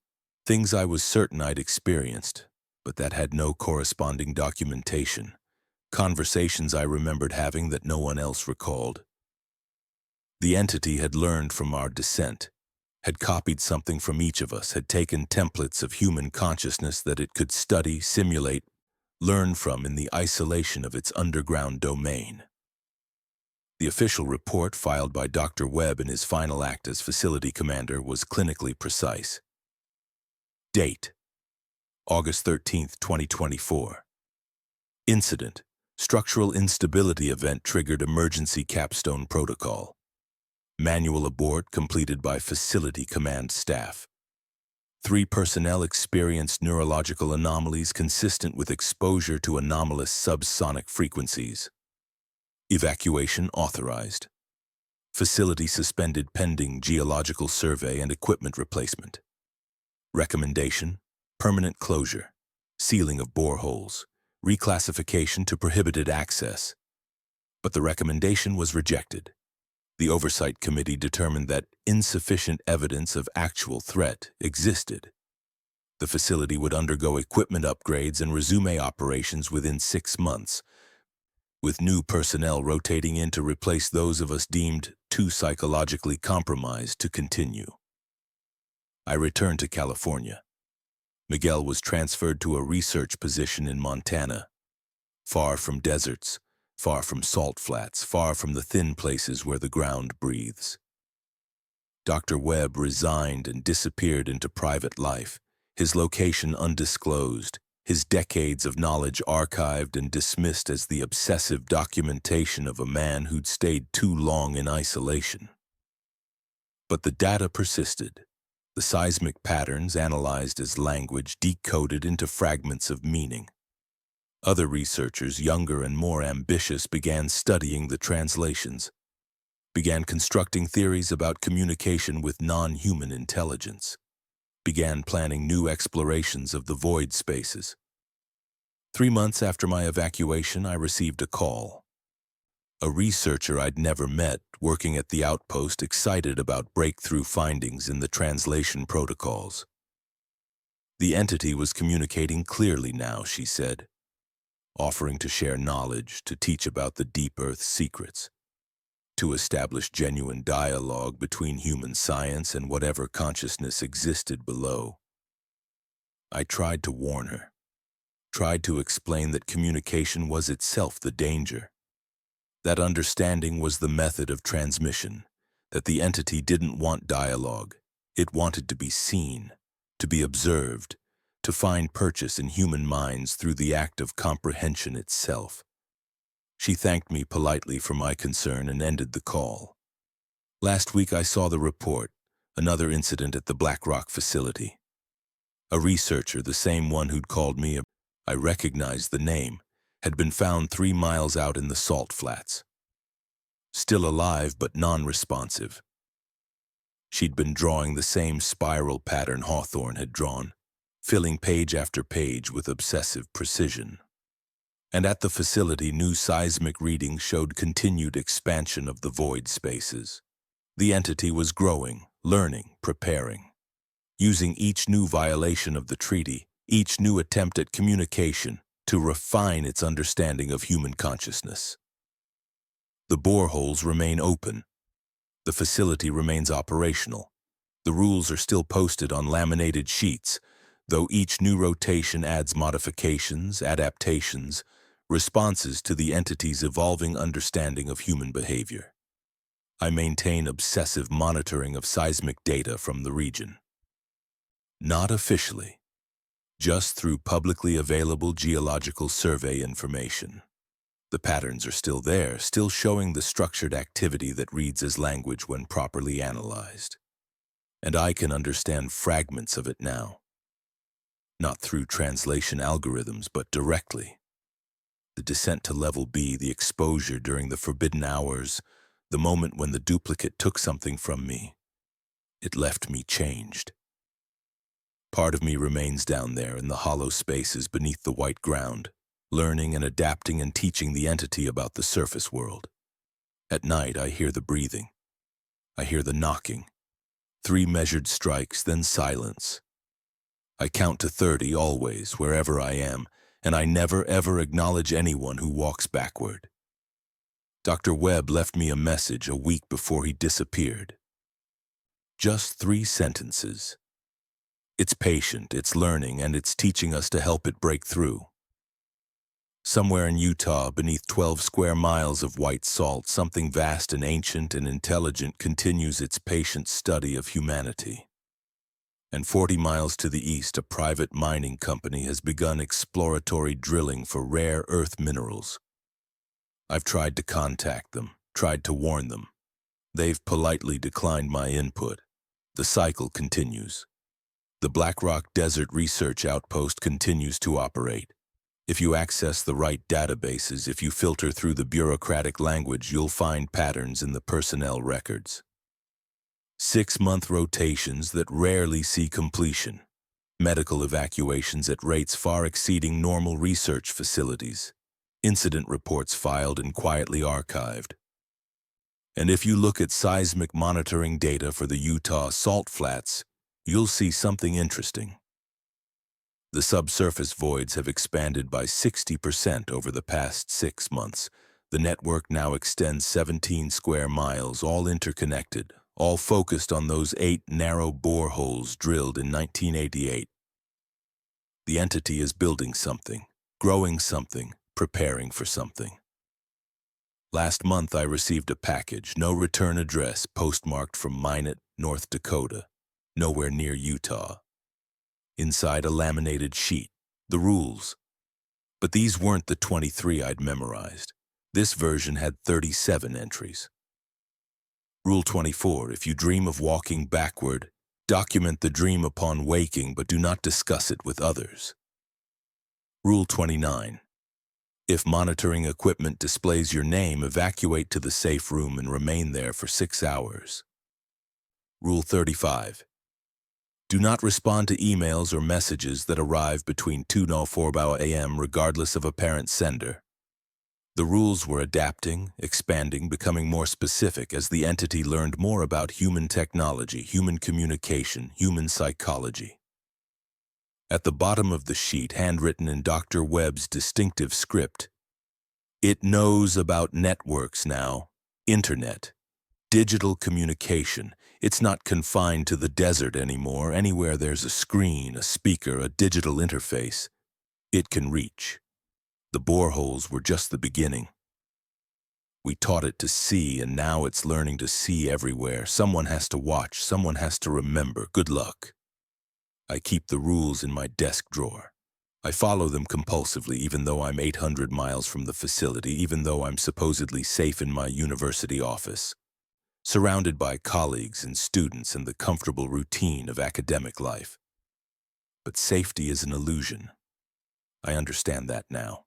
things I was certain I'd experienced, but that had no corresponding documentation, conversations I remembered having that no one else recalled. The entity had learned from our descent, had copied something from each of us, had taken templates of human consciousness that it could study, simulate, learn from in the isolation of its underground domain. The official report filed by Dr. Webb in his final act as facility commander was clinically precise. Date: August 13th, 2024. Incident: structural instability event triggered emergency capstone protocol. Manual abort completed by facility command staff. 3 personnel experienced neurological anomalies consistent with exposure to anomalous subsonic frequencies. Evacuation authorized. Facility suspended pending geological survey and equipment replacement. Recommendation: permanent closure, sealing of boreholes, reclassification to prohibited access. But the recommendation was rejected. The Oversight Committee determined that insufficient evidence of actual threat existed. The facility would undergo equipment upgrades and resume operations within 6 months, with new personnel rotating in to replace those of us deemed too psychologically compromised to continue. I returned to California. Miguel was transferred to a research position in Montana, far from deserts, far from salt flats, far from the thin places where the ground breathes. Dr. Webb resigned and disappeared into private life, his location undisclosed, his decades of knowledge archived and dismissed as the obsessive documentation of a man who'd stayed too long in isolation. But the data persisted. The seismic patterns analyzed as language decoded into fragments of meaning. Other researchers, younger and more ambitious, began studying the translations, began constructing theories about communication with non-human intelligence, began planning new explorations of the void spaces. 3 months after my evacuation, I received a call. A researcher I'd never met, working at the Outpost, excited about breakthrough findings in the translation protocols. The entity was communicating clearly now, she said, offering to share knowledge, to teach about the deep Earth secrets, to establish genuine dialogue between human science and whatever consciousness existed below. I tried to warn her, tried to explain that communication was itself the danger, that understanding was the method of transmission, that the entity didn't want dialogue, it wanted to be seen, to be observed, to find purchase in human minds through the act of comprehension itself. She thanked me politely for my concern and ended the call. Last week I saw the report, another incident at the Black Rock facility. A researcher, the same one who'd called me, I recognized the name, had been found 3 miles out in the salt flats. Still alive but non-responsive. She'd been drawing the same spiral pattern Hawthorne had drawn, filling page after page with obsessive precision. And at the facility, new seismic readings showed continued expansion of the void spaces. The entity was growing, learning, preparing, using each new violation of the treaty, each new attempt at communication, to refine its understanding of human consciousness. The boreholes remain open. The facility remains operational. The rules are still posted on laminated sheets, though each new rotation adds modifications, adaptations, responses to the entity's evolving understanding of human behavior. I maintain obsessive monitoring of seismic data from the region. Not officially, just through publicly available geological survey information. The patterns are still there, still showing the structured activity that reads as language when properly analyzed. And I can understand fragments of it now. Not through translation algorithms, but directly. The descent to level B, the exposure during the forbidden hours, the moment when the duplicate took something from me. It left me changed. Part of me remains down there in the hollow spaces beneath the white ground, learning and adapting and teaching the entity about the surface world. At night, I hear the breathing. I hear the knocking. 3 measured strikes, then silence. I count to 30 always, wherever I am, and I never ever acknowledge anyone who walks backward. Dr. Webb left me a message a week before he disappeared. Just 3 sentences. It's patient, it's learning, and it's teaching us to help it break through. Somewhere in Utah, beneath 12 square miles of white salt, something vast and ancient and intelligent continues its patient study of humanity. And 40 miles to the east, a private mining company has begun exploratory drilling for rare earth minerals. I've tried to contact them, tried to warn them. They've politely declined my input. The cycle continues. The Black Rock Desert Research Outpost continues to operate. If you access the right databases, if you filter through the bureaucratic language, you'll find patterns in the personnel records. 6-month rotations that rarely see completion. Medical evacuations at rates far exceeding normal research facilities. Incident reports filed and quietly archived. And if you look at seismic monitoring data for the Utah salt flats, you'll see something interesting. The subsurface voids have expanded by 60% over the past 6 months. The network now extends 17 square miles, all interconnected, all focused on those 8 narrow boreholes drilled in 1988. The entity is building something, growing something, preparing for something. Last month I received a package, no return address, postmarked from Minot, North Dakota, nowhere near Utah. Inside a laminated sheet, the rules. But these weren't the 23 I'd memorized. This version had 37 entries. Rule 24, if you dream of walking backward, document the dream upon waking, but do not discuss it with others. Rule 29, if monitoring equipment displays your name, evacuate to the safe room and remain there for 6 hours. Rule 35, do not respond to emails or messages that arrive between 2:04 a.m. regardless of apparent sender. The rules were adapting, expanding, becoming more specific as the entity learned more about human technology, human communication, human psychology. At the bottom of the sheet, handwritten in Dr. Webb's distinctive script, it knows about networks now, internet, digital communication. It's not confined to the desert anymore. Anywhere there's a screen, a speaker, a digital interface, it can reach. The boreholes were just the beginning. We taught it to see, and now it's learning to see everywhere. Someone has to watch, someone has to remember. Good luck. I keep the rules in my desk drawer. I follow them compulsively, even though I'm 800 miles from the facility, even though I'm supposedly safe in my university office, surrounded by colleagues and students and the comfortable routine of academic life. But safety is an illusion. I understand that now.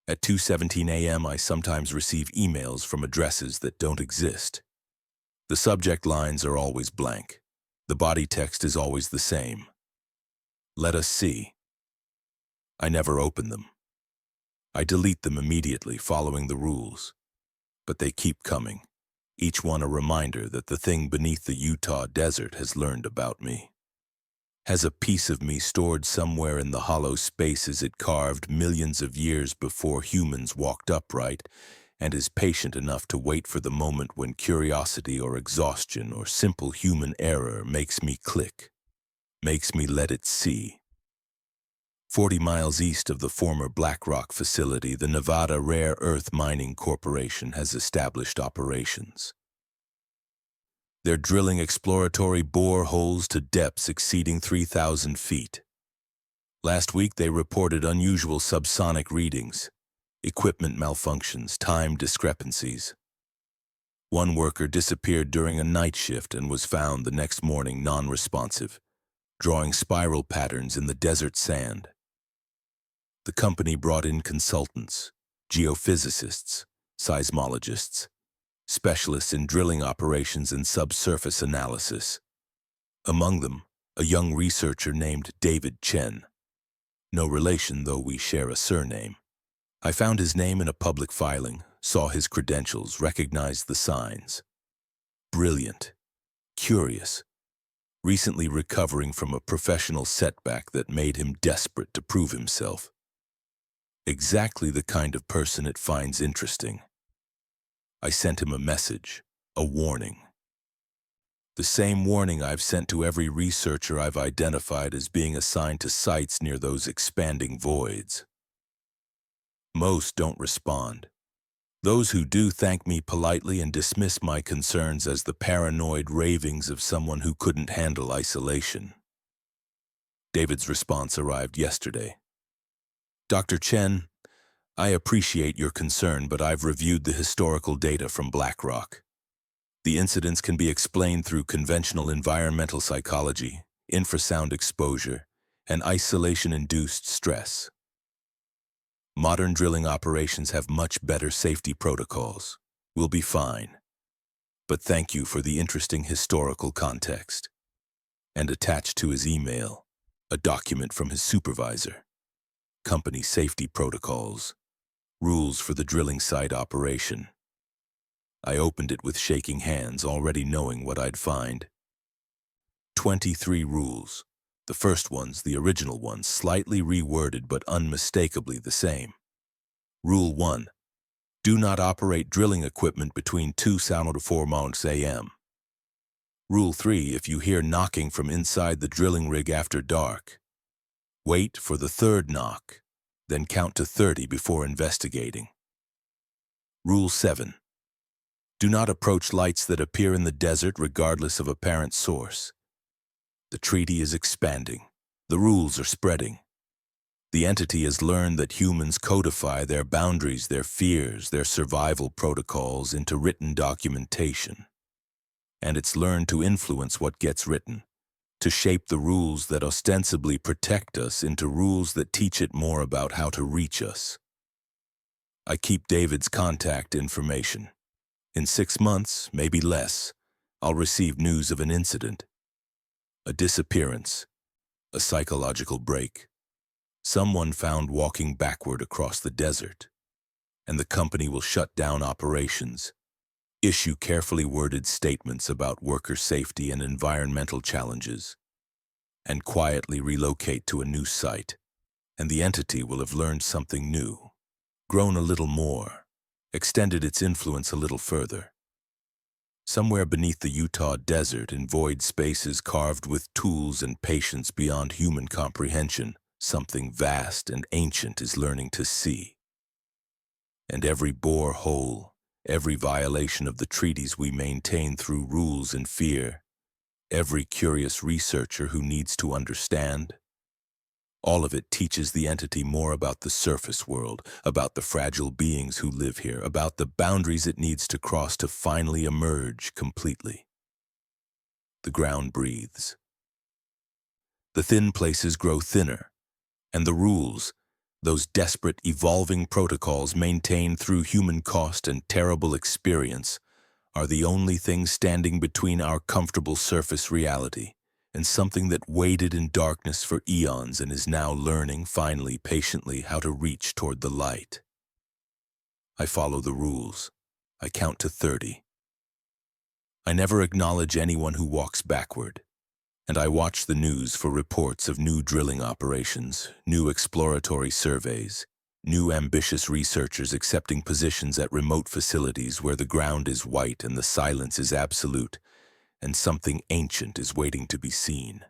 At 2:17 a.m., I sometimes receive emails from addresses that don't exist. The subject lines are always blank. The body text is always the same. Let us see. I never open them. I delete them immediately, following the rules. But they keep coming, each one a reminder that the thing beneath the Utah desert has learned about me. Has a piece of me stored somewhere in the hollow spaces it carved millions of years before humans walked upright, and is patient enough to wait for the moment when curiosity or exhaustion or simple human error makes me click, makes me let it see. 40 miles east of the former Black Rock facility, the Nevada Rare Earth Mining Corporation has established operations. They're drilling exploratory boreholes to depths exceeding 3,000 feet. Last week, they reported unusual subsonic readings, equipment malfunctions, time discrepancies. One worker disappeared during a night shift and was found the next morning non-responsive, drawing spiral patterns in the desert sand. The company brought in consultants, geophysicists, seismologists, specialists in drilling operations and subsurface analysis. Among them, a young researcher named David Chen. No relation, though we share a surname. I found his name in a public filing, saw his credentials, recognized the signs. Brilliant, curious, recently recovering from a professional setback that made him desperate to prove himself. Exactly the kind of person it finds interesting. I sent him a message, a warning. The same warning I've sent to every researcher I've identified as being assigned to sites near those expanding voids. Most don't respond. Those who do thank me politely and dismiss my concerns as the paranoid ravings of someone who couldn't handle isolation. David's response arrived yesterday. Dr. Chen, I appreciate your concern, but I've reviewed the historical data from Black Rock. The incidents can be explained through conventional environmental psychology, infrasound exposure, and isolation-induced stress. Modern drilling operations have much better safety protocols. We'll be fine. But thank you for the interesting historical context. And attached to his email, a document from his supervisor. Company safety protocols. Rules for the drilling site operation. I opened it with shaking hands, already knowing what I'd find. 23 rules. The first ones, the original ones, slightly reworded but unmistakably the same. Rule 1. Do not operate drilling equipment between 2:04 a.m. Rule 3. If you hear knocking from inside the drilling rig after dark, wait for the third knock, then count to 30 before investigating. Rule 7. Do not approach lights that appear in the desert regardless of apparent source. The treaty is expanding. The rules are spreading. The entity has learned that humans codify their boundaries, their fears, their survival protocols into written documentation. And it's learned to influence what gets written, to shape the rules that ostensibly protect us into rules that teach it more about how to reach us. I keep David's contact information. In 6 months, maybe less, I'll receive news of an incident, a disappearance, a psychological break. Someone found walking backward across the desert, and the company will shut down operations, issue carefully worded statements about worker safety and environmental challenges, and quietly relocate to a new site. And the entity will have learned something new, grown a little more, extended its influence a little further. Somewhere beneath the Utah desert, in void spaces carved with tools and patience beyond human comprehension, something vast and ancient is learning to see. And every bore hole, every violation of the treaties we maintain through rules and fear, every curious researcher who needs to understand, all of it teaches the entity more about the surface world, about the fragile beings who live here, about the boundaries it needs to cross to finally emerge completely. The ground breathes. The thin places grow thinner, and the rules, those desperate, evolving protocols maintained through human cost and terrible experience, are the only thing standing between our comfortable surface reality and something that waited in darkness for eons and is now learning, finally, patiently, how to reach toward the light. I follow the rules. I count to 30. I never acknowledge anyone who walks backward. And I watch the news for reports of new drilling operations, new exploratory surveys, new ambitious researchers accepting positions at remote facilities where the ground is white and the silence is absolute, and something ancient is waiting to be seen.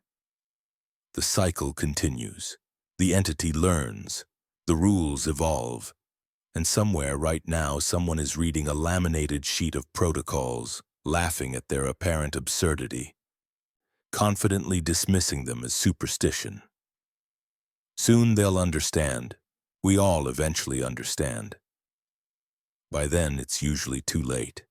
The cycle continues. The entity learns. The rules evolve. And somewhere right now someone is reading a laminated sheet of protocols, laughing at their apparent absurdity, confidently dismissing them as superstition. Soon they'll understand. We all eventually understand. By then, it's usually too late.